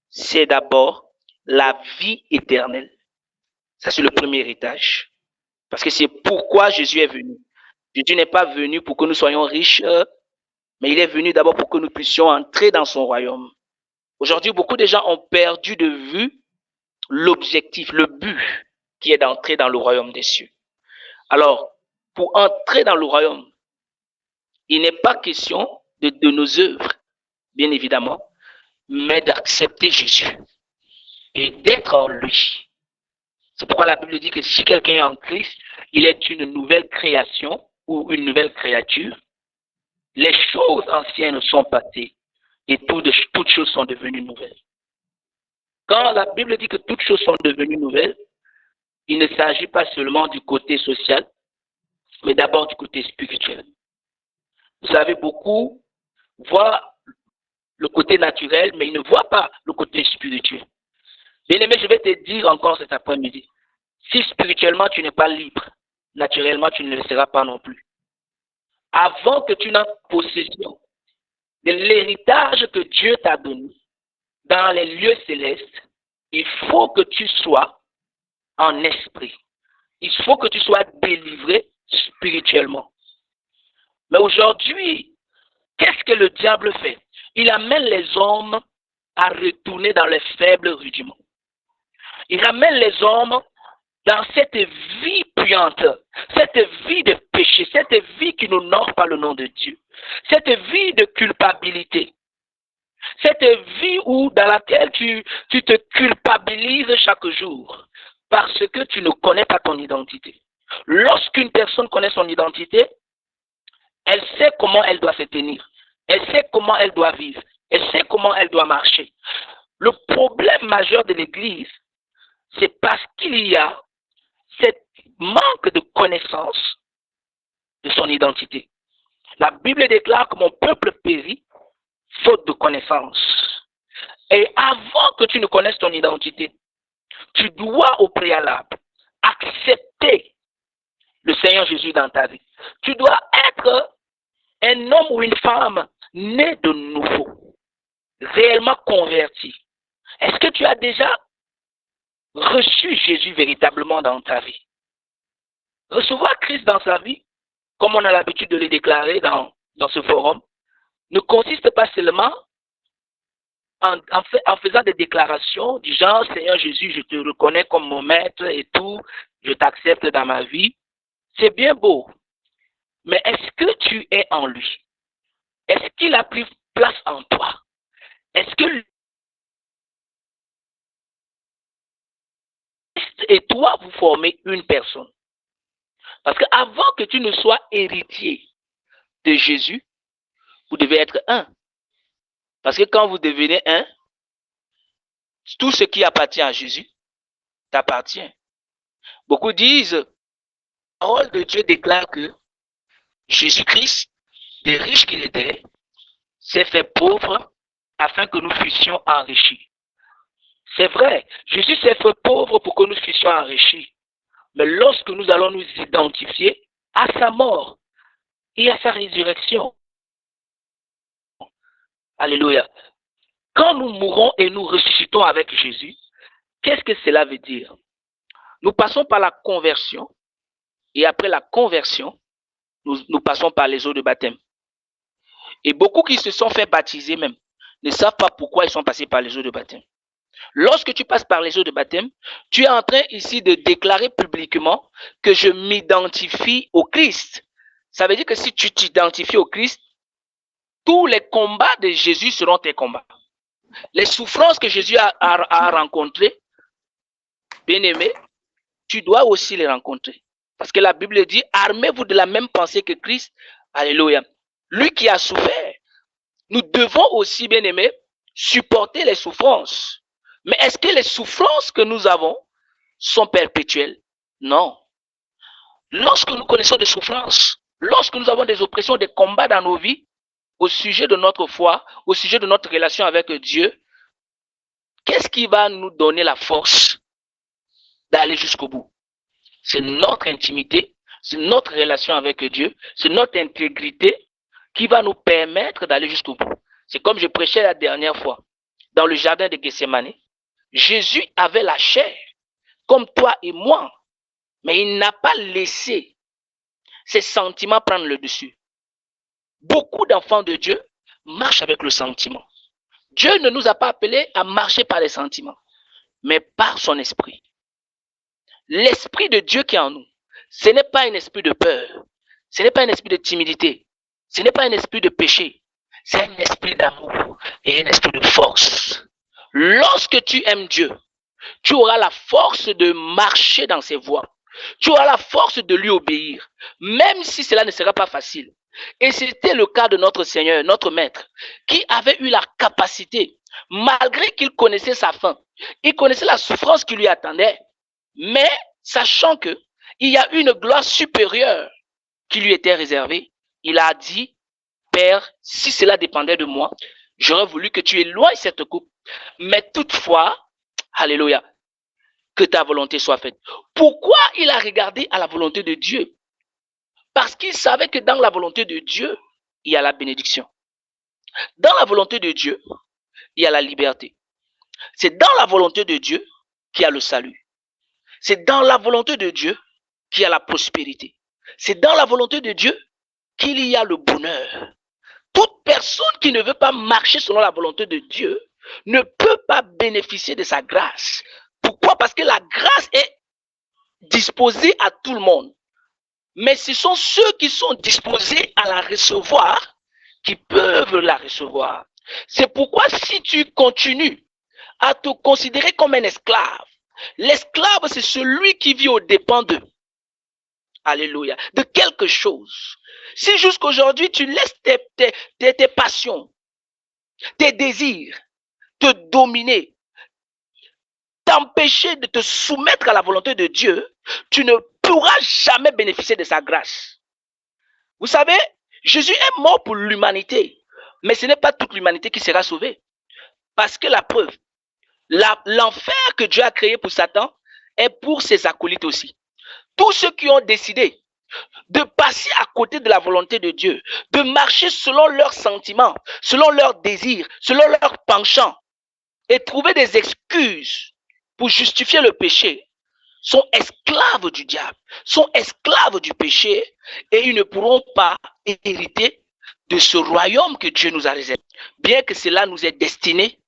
c'est d'abord la vie éternelle. Ça, c'est le premier héritage. Parce que c'est pourquoi Jésus est venu. Jésus n'est pas venu pour que nous soyons riches, mais il est venu d'abord pour que nous puissions entrer dans son royaume. Aujourd'hui, beaucoup de gens ont perdu de vue l'objectif, le but qui est d'entrer dans le royaume des cieux. Alors, pour entrer dans le royaume, il n'est pas question de nos œuvres, bien évidemment, mais d'accepter Jésus et d'être en lui. C'est pourquoi la Bible dit que si quelqu'un est en Christ, il est une nouvelle création ou une nouvelle créature. Les choses anciennes sont passées et toutes choses sont devenues nouvelles. Quand la Bible dit que toutes choses sont devenues nouvelles, il ne s'agit pas seulement du côté social, mais d'abord du côté spirituel. Vous savez, beaucoup voient le côté naturel, mais ils ne voient pas le côté spirituel. Bien-aimé, je vais te dire encore cet après-midi, si spirituellement tu n'es pas libre, naturellement tu ne le seras pas non plus. Avant que tu n'aies possession de l'héritage que Dieu t'a donné dans les lieux célestes, il faut que tu sois en esprit. Il faut que tu sois délivré spirituellement. Mais aujourd'hui, qu'est-ce que le diable fait? Il amène les hommes à retourner dans les faibles rudiments. Il amène les hommes dans cette vie puante, cette vie de péché, cette vie qui n'honore pas le nom de Dieu, cette vie de culpabilité, cette vie dans laquelle tu te culpabilises chaque jour parce que tu ne connais pas ton identité. Lorsqu'une personne connaît son identité, elle sait comment elle doit se tenir, elle sait comment elle doit vivre, elle sait comment elle doit marcher. Le problème majeur de l'Église, c'est parce qu'il y a cette manque de connaissance de son identité. La Bible déclare que mon peuple périt faute de connaissance. Et avant que tu ne connaisses ton identité, tu dois au préalable accepter le Seigneur Jésus dans ta vie. Tu dois être un homme ou une femme né de nouveau, réellement converti. Est-ce que tu as déjà reçu Jésus véritablement dans ta vie? Recevoir Christ dans sa vie, comme on a l'habitude de le déclarer dans ce forum, ne consiste pas seulement en faisant des déclarations du genre, Seigneur Jésus, je te reconnais comme mon maître et tout, je t'accepte dans ma vie. C'est bien beau, mais est-ce que tu es en lui? Est-ce qu'il a pris place en toi? Est-ce que Christ et toi, vous formez une personne? Parce qu'avant que tu ne sois héritier de Jésus, vous devez être un. Parce que quand vous devenez un, tout ce qui appartient à Jésus t'appartient. Beaucoup disent, la parole de Dieu déclare que Jésus-Christ, des riches qu'il était, s'est fait pauvre afin que nous fussions enrichis. C'est vrai, Jésus s'est fait pauvre pour que nous fussions enrichis. Mais lorsque nous allons nous identifier à sa mort et à sa résurrection, alléluia, quand nous mourons et nous ressuscitons avec Jésus, qu'est-ce que cela veut dire? Nous passons par la conversion et après la conversion, nous passons par les eaux de baptême. Et beaucoup qui se sont fait baptiser même ne savent pas pourquoi ils sont passés par les eaux de baptême. Lorsque tu passes par les eaux de baptême, tu es en train ici de déclarer publiquement que je m'identifie au Christ. Ça veut dire que si tu t'identifies au Christ, tous les combats de Jésus seront tes combats. Les souffrances que Jésus a rencontrées, bien-aimé, tu dois aussi les rencontrer. Parce que la Bible dit, armez-vous de la même pensée que Christ. Alléluia. Lui qui a souffert, nous devons aussi, bien-aimé, supporter les souffrances. Mais est-ce que les souffrances que nous avons sont perpétuelles? Non. Lorsque nous connaissons des souffrances, lorsque nous avons des oppressions, des combats dans nos vies, au sujet de notre foi, au sujet de notre relation avec Dieu, qu'est-ce qui va nous donner la force d'aller jusqu'au bout? C'est notre intimité, c'est notre relation avec Dieu, c'est notre intégrité qui va nous permettre d'aller jusqu'au bout. C'est comme je prêchais la dernière fois, dans le jardin de Gethsémane. Jésus avait la chair, comme toi et moi, mais il n'a pas laissé ses sentiments prendre le dessus. Beaucoup d'enfants de Dieu marchent avec le sentiment. Dieu ne nous a pas appelés à marcher par les sentiments, mais par son esprit. L'esprit de Dieu qui est en nous, ce n'est pas un esprit de peur, ce n'est pas un esprit de timidité, ce n'est pas un esprit de péché, c'est un esprit d'amour et un esprit de force. Lorsque tu aimes Dieu, tu auras la force de marcher dans ses voies. Tu auras la force de lui obéir, même si cela ne sera pas facile. Et c'était le cas de notre Seigneur, notre Maître, qui avait eu la capacité, malgré qu'il connaissait sa fin, il connaissait la souffrance qui lui attendait, mais sachant qu'il y a une gloire supérieure qui lui était réservée, il a dit, Père, si cela dépendait de moi, j'aurais voulu que tu éloignes cette coupe. Mais toutefois, alléluia, que ta volonté soit faite. Pourquoi il a regardé à la volonté de Dieu? Parce qu'il savait que dans la volonté de Dieu, il y a la bénédiction. Dans la volonté de Dieu, il y a la liberté. C'est dans la volonté de Dieu qu'il y a le salut. C'est dans la volonté de Dieu qu'il y a la prospérité. C'est dans la volonté de Dieu qu'il y a le bonheur. Toute personne qui ne veut pas marcher selon la volonté de Dieu ne peut pas bénéficier de sa grâce. Pourquoi? Parce que la grâce est disposée à tout le monde. Mais ce sont ceux qui sont disposés à la recevoir qui peuvent la recevoir. C'est pourquoi si tu continues à te considérer comme un esclave, l'esclave c'est celui qui vit aux dépens de, alléluia, de quelque chose. Si jusqu'aujourd'hui tu laisses tes passions, tes désirs te dominer, t'empêcher de te soumettre à la volonté de Dieu, tu ne pourras jamais bénéficier de sa grâce. Vous savez, Jésus est mort pour l'humanité, mais ce n'est pas toute l'humanité qui sera sauvée. Parce que la preuve, l'enfer que Dieu a créé pour Satan est pour ses acolytes aussi. Tous ceux qui ont décidé de passer à côté de la volonté de Dieu, de marcher selon leurs sentiments, selon leurs désirs, selon leurs penchants, et trouver des excuses pour justifier le péché, sont esclaves du diable, sont esclaves du péché, et ils ne pourront pas hériter de ce royaume que Dieu nous a réservé. Bien que cela nous est destiné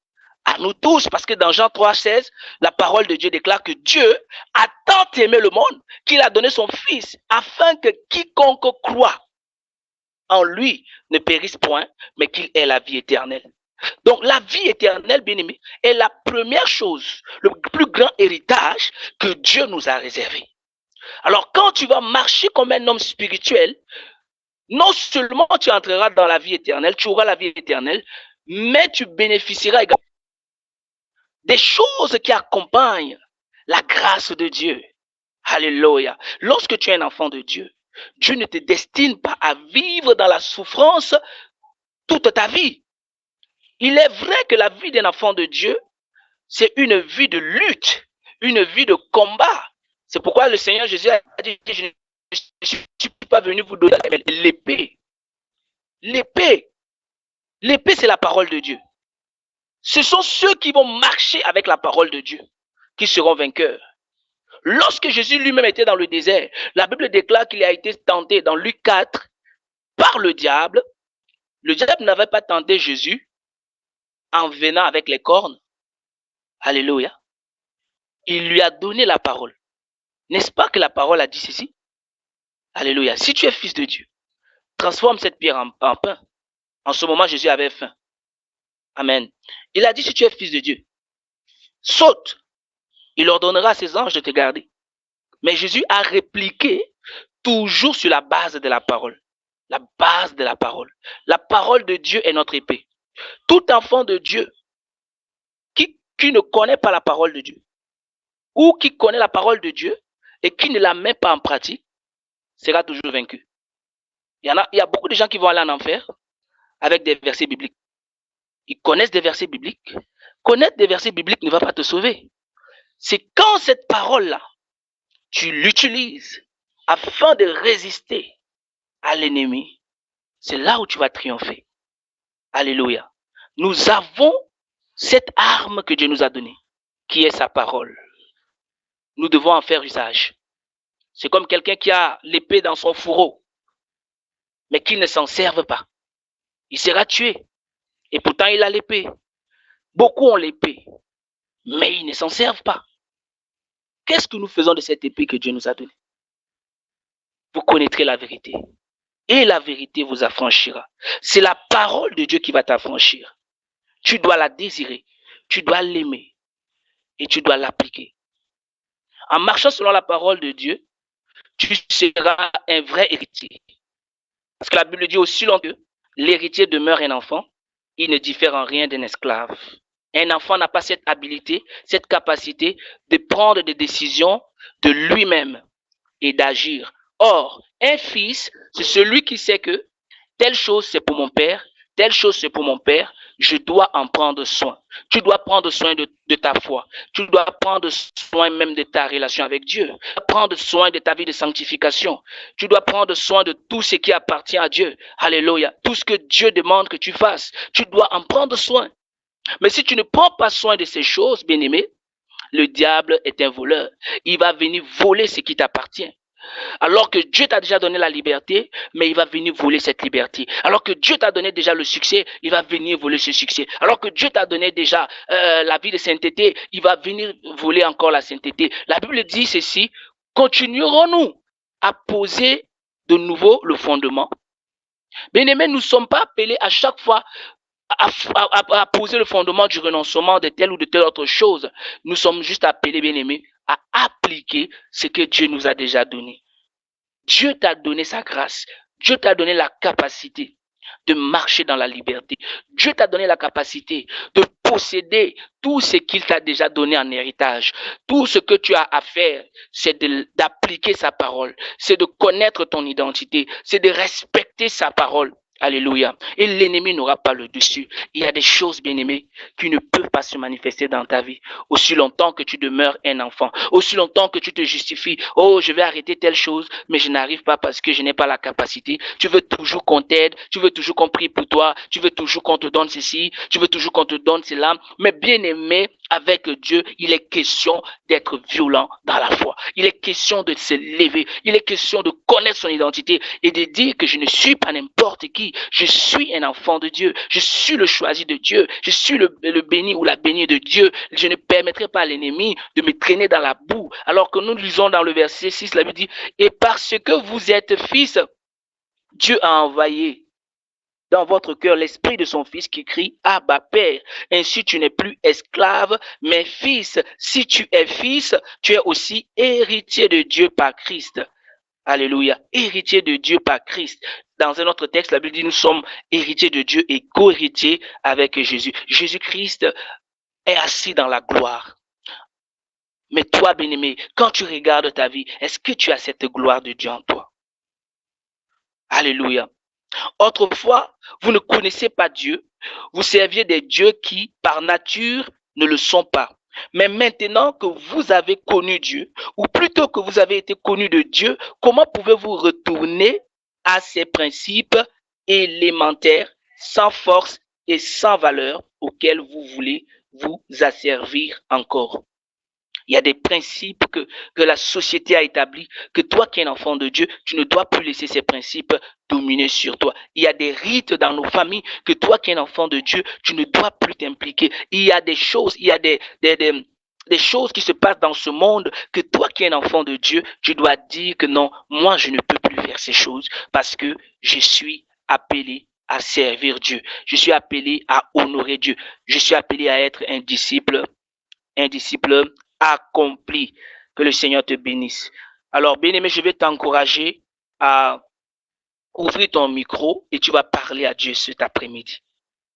à nous tous, parce que dans Jean 3,16, la parole de Dieu déclare que Dieu a tant aimé le monde qu'il a donné son Fils, afin que quiconque croit en lui ne périsse point, mais qu'il ait la vie éternelle. Donc la vie éternelle, bien-aimé, est la première chose, le plus grand héritage que Dieu nous a réservé. Alors quand tu vas marcher comme un homme spirituel, non seulement tu entreras dans la vie éternelle, tu auras la vie éternelle, mais tu bénéficieras également des choses qui accompagnent la grâce de Dieu. Alléluia. Lorsque tu es un enfant de Dieu, Dieu ne te destine pas à vivre dans la souffrance toute ta vie. Il est vrai que la vie d'un enfant de Dieu, c'est une vie de lutte, une vie de combat. C'est pourquoi le Seigneur Jésus a dit, je ne suis pas venu vous donner l'épée. L'épée. L'épée, c'est la parole de Dieu. Ce sont ceux qui vont marcher avec la parole de Dieu qui seront vainqueurs. Lorsque Jésus lui-même était dans le désert, la Bible déclare qu'il a été tenté dans Luc 4 par le diable. Le diable n'avait pas tenté Jésus en venant avec les cornes. Alléluia. Il lui a donné la parole. N'est-ce pas que la parole a dit ceci? Alléluia. Si tu es fils de Dieu, transforme cette pierre en pain. En ce moment, Jésus avait faim. Amen. Il a dit, si tu es fils de Dieu, saute. Il ordonnera à ses anges de te garder. Mais Jésus a répliqué toujours sur la base de la parole. La base de la parole. La parole de Dieu est notre épée. Tout enfant de Dieu qui ne connaît pas la parole de Dieu, ou qui connaît la parole de Dieu et qui ne la met pas en pratique, sera toujours vaincu. Il y a beaucoup de gens qui vont aller en enfer avec des versets bibliques. Ils connaissent des versets bibliques. Connaître des versets bibliques ne va pas te sauver. C'est quand cette parole-là, tu l'utilises afin de résister à l'ennemi, c'est là où tu vas triompher. Alléluia. Nous avons cette arme que Dieu nous a donnée, qui est sa parole. Nous devons en faire usage. C'est comme quelqu'un qui a l'épée dans son fourreau, mais qui ne s'en serve pas. Il sera tué. Et pourtant, il a l'épée. Beaucoup ont l'épée, mais ils ne s'en servent pas. Qu'est-ce que nous faisons de cette épée que Dieu nous a donnée? Vous connaîtrez la vérité. Et la vérité vous affranchira. C'est la parole de Dieu qui va t'affranchir. Tu dois la désirer. Tu dois l'aimer. Et tu dois l'appliquer. En marchant selon la parole de Dieu, tu seras un vrai héritier. Parce que la Bible dit aussi que l'héritier demeure un enfant. Il ne diffère en rien d'un esclave. Un enfant n'a pas cette habilité, cette capacité de prendre des décisions de lui-même et d'agir. Or, un fils, c'est celui qui sait que telle chose c'est pour mon père, telle chose c'est pour mon père, je dois en prendre soin. Tu dois prendre soin de ta foi. Tu dois prendre soin même de ta relation avec Dieu. Tu dois prendre soin de ta vie de sanctification. Tu dois prendre soin de tout ce qui appartient à Dieu. Alléluia. Tout ce que Dieu demande que tu fasses, tu dois en prendre soin. Mais si tu ne prends pas soin de ces choses, bien-aimé, le diable est un voleur. Il va venir voler ce qui t'appartient. Alors que Dieu t'a déjà donné la liberté, mais il va venir voler cette liberté. Alors que Dieu t'a donné déjà le succès, il va venir voler ce succès. Alors que Dieu t'a donné déjà la vie de sainteté, il va venir voler encore la sainteté. La Bible dit ceci, continuerons-nous à poser de nouveau le fondement? Bien-aimés, nous ne sommes pas appelés à chaque fois à poser le fondement du renoncement de telle ou de telle autre chose. Nous sommes juste appelés, bien-aimés, à appliquer ce que Dieu nous a déjà donné. Dieu t'a donné sa grâce. Dieu t'a donné la capacité. de marcher dans la liberté. Dieu t'a donné la capacité de posséder tout ce qu'il t'a déjà donné en héritage. Tout ce que tu as à faire, c'est d'appliquer sa parole, c'est de connaître ton identité, c'est de respecter sa parole. Alléluia. Et l'ennemi n'aura pas le dessus. Il y a des choses, bien-aimées, qui ne peuvent pas se manifester dans ta vie. Aussi longtemps que tu demeures un enfant, aussi longtemps que tu te justifies, oh, je vais arrêter telle chose, mais je n'arrive pas parce que je n'ai pas la capacité. Tu veux toujours qu'on t'aide, tu veux toujours qu'on prie pour toi, tu veux toujours qu'on te donne ceci, tu veux toujours qu'on te donne cela. Mais bien-aimé, avec Dieu, il est question d'être violent dans la foi. Il est question de se lever. Il est question de connaître son identité et de dire que je ne suis pas n'importe qui. Je suis un enfant de Dieu. Je suis le choisi de Dieu. Je suis le béni ou la bénie de Dieu. Je ne permettrai pas à l'ennemi de me traîner dans la boue. Alors que nous lisons dans le verset 6, la Bible dit, et parce que vous êtes fils, Dieu a envoyé dans votre cœur l'esprit de son fils qui crie, Abba Père. Ainsi tu n'es plus esclave, mais fils. Si tu es fils, tu es aussi héritier de Dieu par Christ. Alléluia. Héritier de Dieu par Christ. Dans un autre texte, la Bible dit, nous sommes héritiers de Dieu et co-héritiers avec Jésus. Jésus-Christ est assis dans la gloire. Mais toi, bien-aimé, quand tu regardes ta vie, est-ce que tu as cette gloire de Dieu en toi? Alléluia. Autrefois, vous ne connaissez pas Dieu. Vous serviez des dieux qui, par nature, ne le sont pas. Mais maintenant que vous avez connu Dieu, ou plutôt que vous avez été connu de Dieu, comment pouvez-vous retourner à ces principes élémentaires, sans force et sans valeur, auxquels vous voulez vous asservir encore? Il y a des principes que la société a établis, que toi qui es un enfant de Dieu, tu ne dois plus laisser ces principes dominer sur toi. Il y a des rites dans nos familles, que toi qui es un enfant de Dieu, tu ne dois plus t'impliquer. Il y a des choses, il y a des choses qui se passent dans ce monde, que toi qui es un enfant de Dieu, tu dois dire que non, moi je ne peux plus faire ces choses, parce que je suis appelé à servir Dieu. Je suis appelé à honorer Dieu. Je suis appelé à être un disciple accompli. Que le Seigneur te bénisse. Alors, bien-aimé, je vais t'encourager à ouvrir ton micro et tu vas parler à Dieu cet après-midi.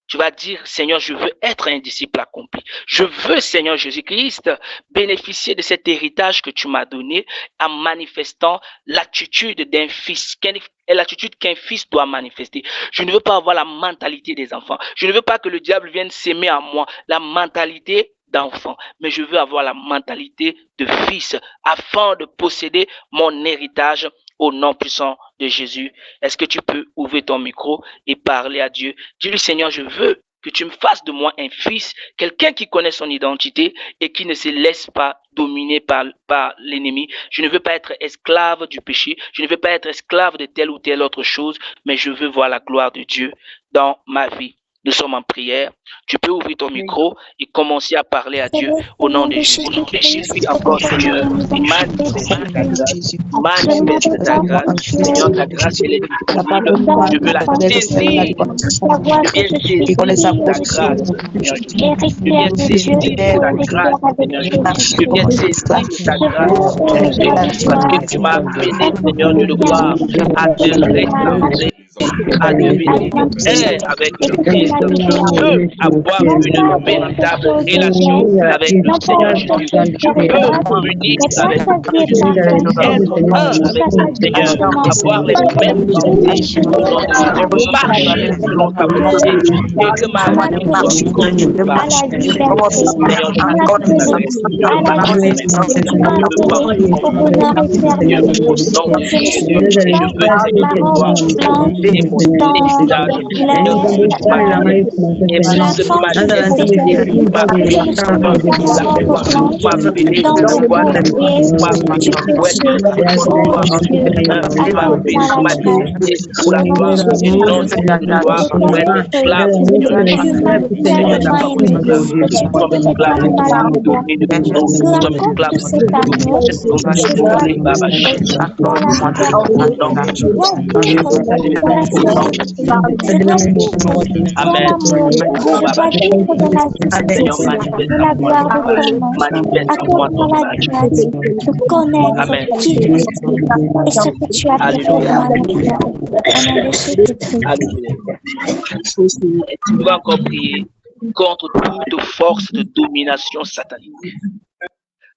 Tu vas dire, Seigneur, je veux être un disciple accompli. Je veux, Seigneur Jésus-Christ, bénéficier de cet héritage que tu m'as donné en manifestant l'attitude d'un fils, l'attitude qu'un fils doit manifester. Je ne veux pas avoir la mentalité des enfants. Je ne veux pas que le diable vienne s'aimer à moi la mentalité d'enfant, mais je veux avoir la mentalité de fils afin de posséder mon héritage au nom puissant de Jésus. Est-ce que tu peux ouvrir ton micro et parler à Dieu? Dis-lui, Seigneur, je veux que tu me fasses de moi un fils, quelqu'un qui connaît son identité et qui ne se laisse pas dominer par l'ennemi. Je ne veux pas être esclave du péché. Je ne veux pas être esclave de telle ou telle autre chose, mais je veux voir la gloire de Dieu dans ma vie. Nous sommes en prière. Tu peux ouvrir ton micro et commencer à parler à Dieu au nom de Jésus. Jésus, encore Seigneur, manifeste ta grâce. Seigneur, ta grâce, elle est disponible. Je veux la saisir. Je viens saisir ta grâce, Seigneur Jésus. Je viens saisir ta grâce, Seigneur Jésus. Je viens saisir ta grâce, Seigneur Jésus. Parce que tu m'as appelé, Seigneur de gloire, à te restaurer, à devenir un avec le Christ. Je veux avoir une véritable relation avec le Seigneur Jésus. Je veux communier avec le Seigneur Jésus, être un avec le Seigneur, avoir les mêmes pensées au nom de Jésus, marcher selon ta volonté et que ma vie soit conduite par Seigneur Jésus. Amen. Je dois vivre dans la justice, de la gloire de ton nom. Accorde-moi la grâce de connaître qui je suis et ce que tu as fait pour moi maintenant. Au nom de Jésus-Christ. Alléluia. Tu vas encore prier contre toute force de domination satanique,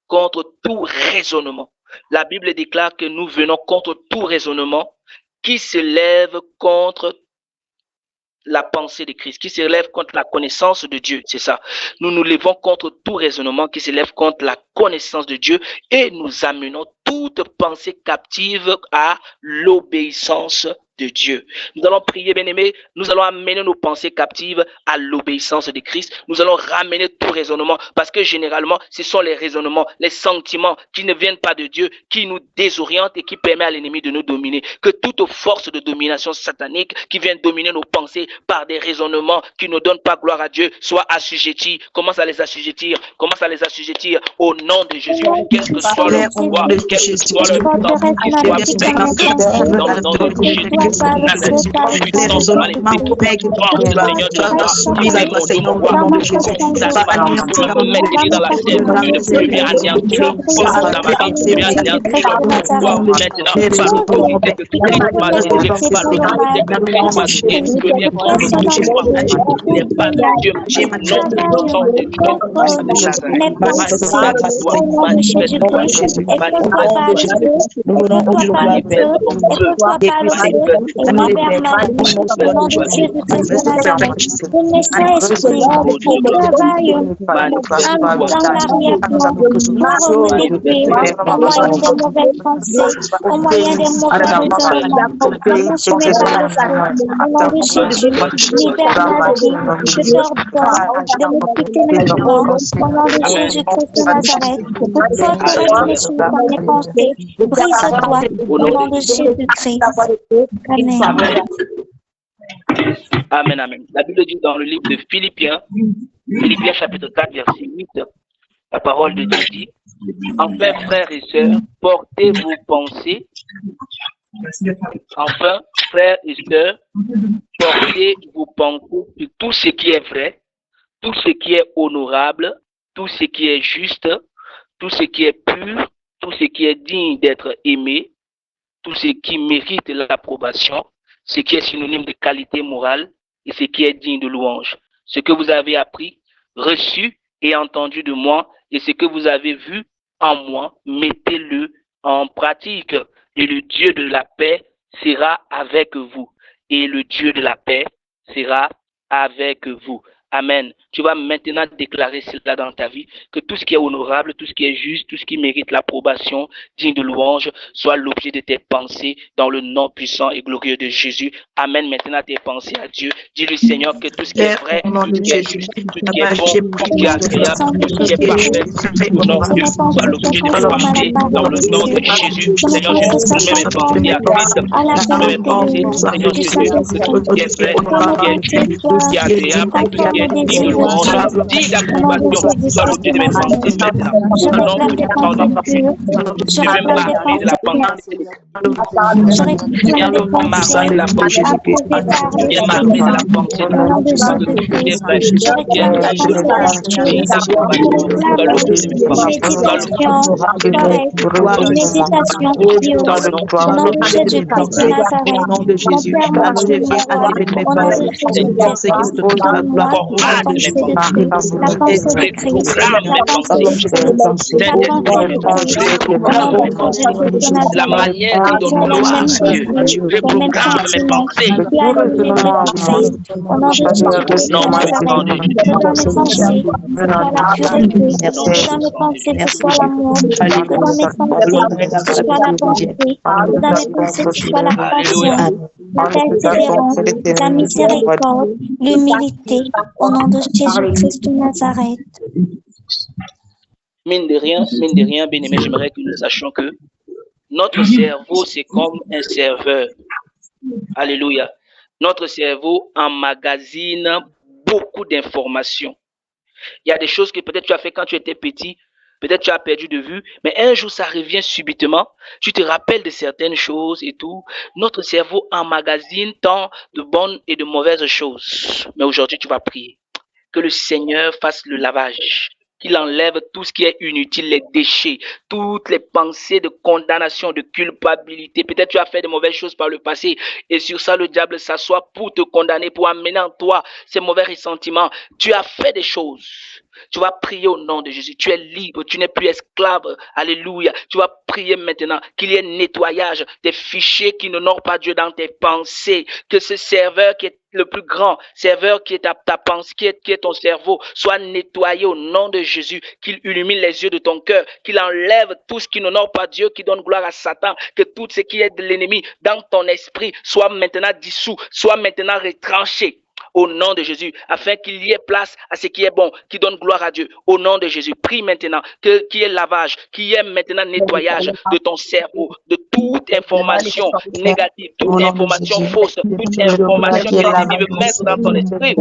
contre tout raisonnement. La Bible déclare que nous venons contre tout raisonnement qui se lève contre la pensée de Christ, qui se lève contre la connaissance de Dieu. C'est ça. Nous nous levons contre tout raisonnement qui se lève contre la connaissance de Dieu et nous amenons toute pensée captive à l'obéissance de Dieu. Nous allons prier, bien-aimés. Nous allons amener nos pensées captives à l'obéissance de Christ. Nous allons ramener tout raisonnement parce que généralement, ce sont les raisonnements, les sentiments qui ne viennent pas de Dieu, qui nous désorientent et qui permettent à l'ennemi de nous dominer. Que toute force de domination satanique qui vient dominer nos pensées par des raisonnements qui ne donnent pas gloire à Dieu soit assujettie. Commence à les assujettir. Commence à les assujettir au nom de Jésus. Quel que soit le pouvoir, quel que soit le temps, dans le nom de Jésus. Puissance maléfique, force Seigneur de gloire, me maintenir dans la terre, tu ne peux plus anéantir le pouvoir de la marie, tu viens anéantir le pouvoir maintenant, par l'autorité que Christ m'a donné, par l'autorité que Christ m'a donné, je viens contre le pouvoir qui n'est pas de Dieu, au nom de Amen, amen. La Bible dit dans le livre de Philippiens, Philippiens chapitre 4, verset 8, la parole de Dieu dit, enfin, frères et sœurs, portez vos pensées. Enfin, frères et sœurs, portez vos pensées sur tout ce qui est vrai, tout ce qui est honorable, tout ce qui est juste, tout ce qui est pur, tout ce qui est digne d'être aimé, tout ce qui mérite l'approbation, ce qui est synonyme de qualité morale et ce qui est digne de louange. Ce que vous avez appris, reçu et entendu de moi et ce que vous avez vu en moi, mettez-le en pratique et le Dieu de la paix sera avec vous. Et le Dieu de la paix sera avec vous. Amen. Tu vas maintenant déclarer cela dans ta vie, que tout ce qui est honorable, tout ce qui est juste, tout ce qui mérite l'approbation, digne de louange, soit l'objet de tes pensées dans le nom puissant et glorieux de Jésus. Amen. Maintenant tes pensées à Dieu. Dis-lui, Seigneur, que tout ce qui est vrai, tout ce qui est juste, tout ce qui est bon, tout ce qui est agréable, tout ce qui est parfait, au nom de Dieu, soit l'objet de mes pensées dans le nom de Jésus. Seigneur Jésus, soumets mes pensées à Christ. Soumets mes pensées, Seigneur Jésus, que tout ce qui est vrai, tout ce qui est juste, tout ce qui est agréable, tout ce qui est digne de louange, digne d'approbation, soit l'objet de mes pensées maintenant. Au nom de Jésus, je vais me marier de la pensée. Je viens de m'armer de la pensée. Je viens m'armer de la pensée. Que tout ce qui est vrai, tout ce qui est juste, digne d'approbation, soit l'objet de mes pensées. Au nom de Jésus, je viens à l'élever mes pensées, une pensée qui se trouve dans la gloire. La manière qui donne gloire à Dieu. Je programme mes pensées. La persévérance, la miséricorde, l'humilité, au nom de Jésus-Christ de Nazareth. Mine de rien, bien-aimé, j'aimerais que nous sachions que notre cerveau, c'est comme un serveur. Alléluia. Notre cerveau emmagasine beaucoup d'informations. Il y a des choses que peut-être tu as fait quand tu étais petit. peut-être tu as perdu de vue, mais un jour ça revient subitement, tu te rappelles de certaines choses et tout. Notre cerveau emmagasine tant de bonnes et de mauvaises choses. Mais aujourd'hui, tu vas prier. Que le Seigneur fasse le lavage, qu'il enlève tout ce qui est inutile, les déchets, toutes les pensées de condamnation, de culpabilité. Peut-être tu as fait de mauvaises choses par le passé et sur ça, le diable s'assoit pour te condamner, pour amener en toi ces mauvais ressentiments. Tu as fait des choses. Tu vas prier au nom de Jésus. Tu es libre, tu n'es plus esclave. Alléluia. Tu vas prier maintenant qu'il y ait nettoyage des fichiers qui n'honorent pas Dieu dans tes pensées. Que ce serveur qui est le plus grand serveur qui est ta pensée, qui est ton cerveau, soit nettoyé au nom de Jésus, qu'il illumine les yeux de ton cœur, qu'il enlève tout ce qui n'honore pas Dieu, qui donne gloire à Satan, que tout ce qui est de l'ennemi dans ton esprit soit maintenant dissous, soit maintenant retranché. Au nom de Jésus, afin qu'il y ait place à ce qui est bon, qui donne gloire à Dieu. Au nom de Jésus, prie maintenant qu'il y ait lavage, qu'il y ait maintenant nettoyage de ton cerveau, de toute information négative, toute information fausse, toute information que l'ennemi veut mettre dans ton esprit.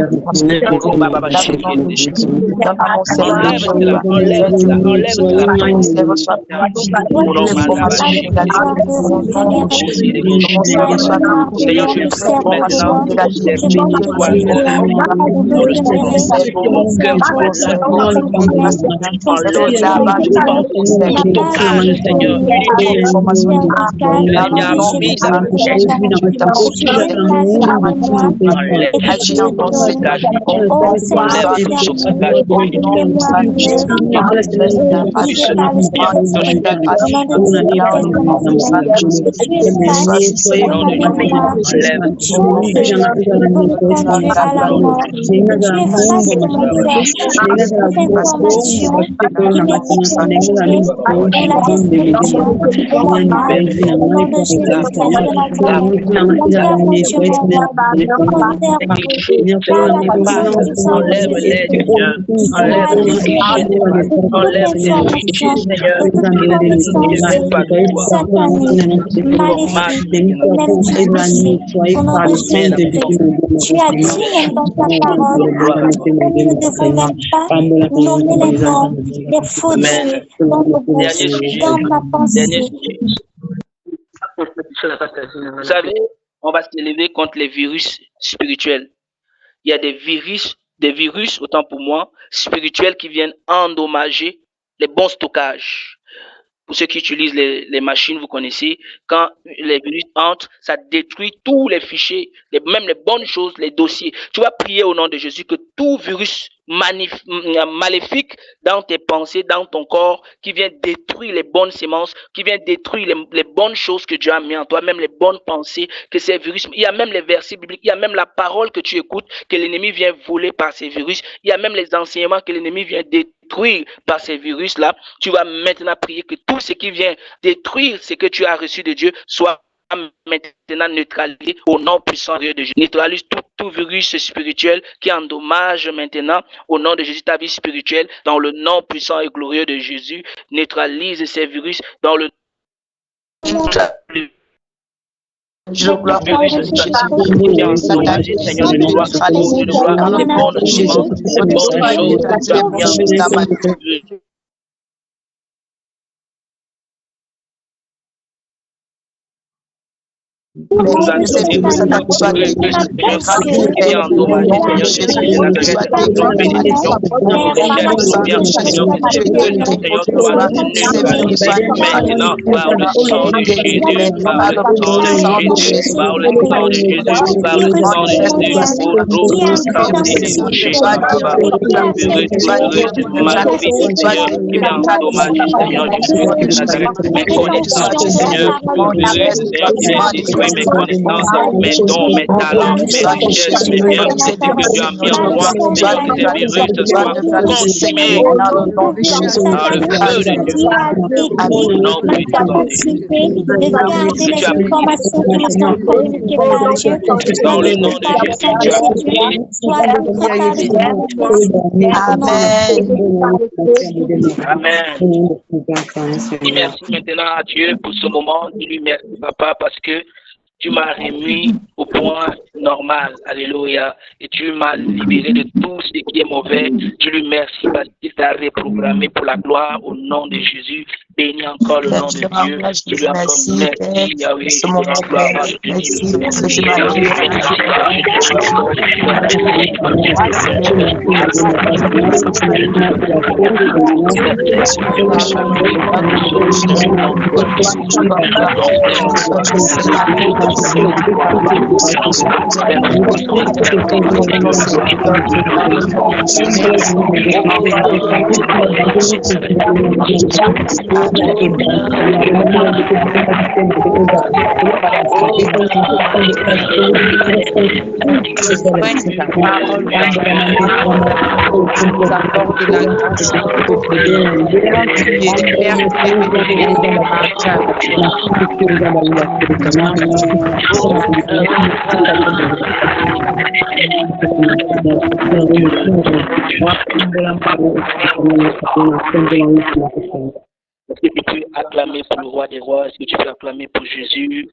Tu as dit dans ta parole que nous ne devons même pas nommer les morts, les faux dieux dans ma pensée. Vous savez, on va s'élever contre les virus spirituels. Il y a des virus, autant pour moi, spirituels qui viennent endommager les bons stockages. Pour ceux qui utilisent les machines, vous connaissez, quand les virus entrent, ça détruit tous les fichiers, même les bonnes choses, les dossiers. Tu vas prier au nom de Jésus que tout virus maléfique dans tes pensées, dans ton corps, qui vient détruire les bonnes semences, qui vient détruire les bonnes choses que Dieu a mis en toi, même les bonnes pensées, que ces virus, il y a même les versets bibliques, il y a même la parole que tu écoutes, que l'ennemi vient voler par ces virus, il y a même les enseignements que l'ennemi vient détruire par ces virus-là. Tu vas maintenant prier que tout ce qui vient détruire ce que tu as reçu de Dieu soit maintenant neutralisé au nom puissant de Jésus. Neutralise tout virus spirituel qui endommage maintenant au nom de Jésus ta vie spirituelle dans le nom puissant et glorieux de Jésus. Neutralise ces virus dans le mes connaissances, mes dons, mes talents, mes richesses, mes biens, que Dieu a mis en moi, Seigneur, que ces virus soient consumés par le feu de Dieu. Non, dans le nom de Jésus, tu as Amen. Amen. Merci maintenant à Dieu pour ce moment. Dis-lui merci, papa, parce que tu m'as remis au point normal, alléluia, et tu m'as libéré de tout ce qui est mauvais. Je lui remercie parce qu'il t'a reprogrammé pour la gloire au nom de Jésus. Bénis encore le nom de Dieu. Je lui encore merci, Yahweh, je te rends gloire. Merci parce que tu m'as libéré de Est-ce que tu peux acclamer pour le roi des rois? Est-ce que tu peux acclamer pour Jésus?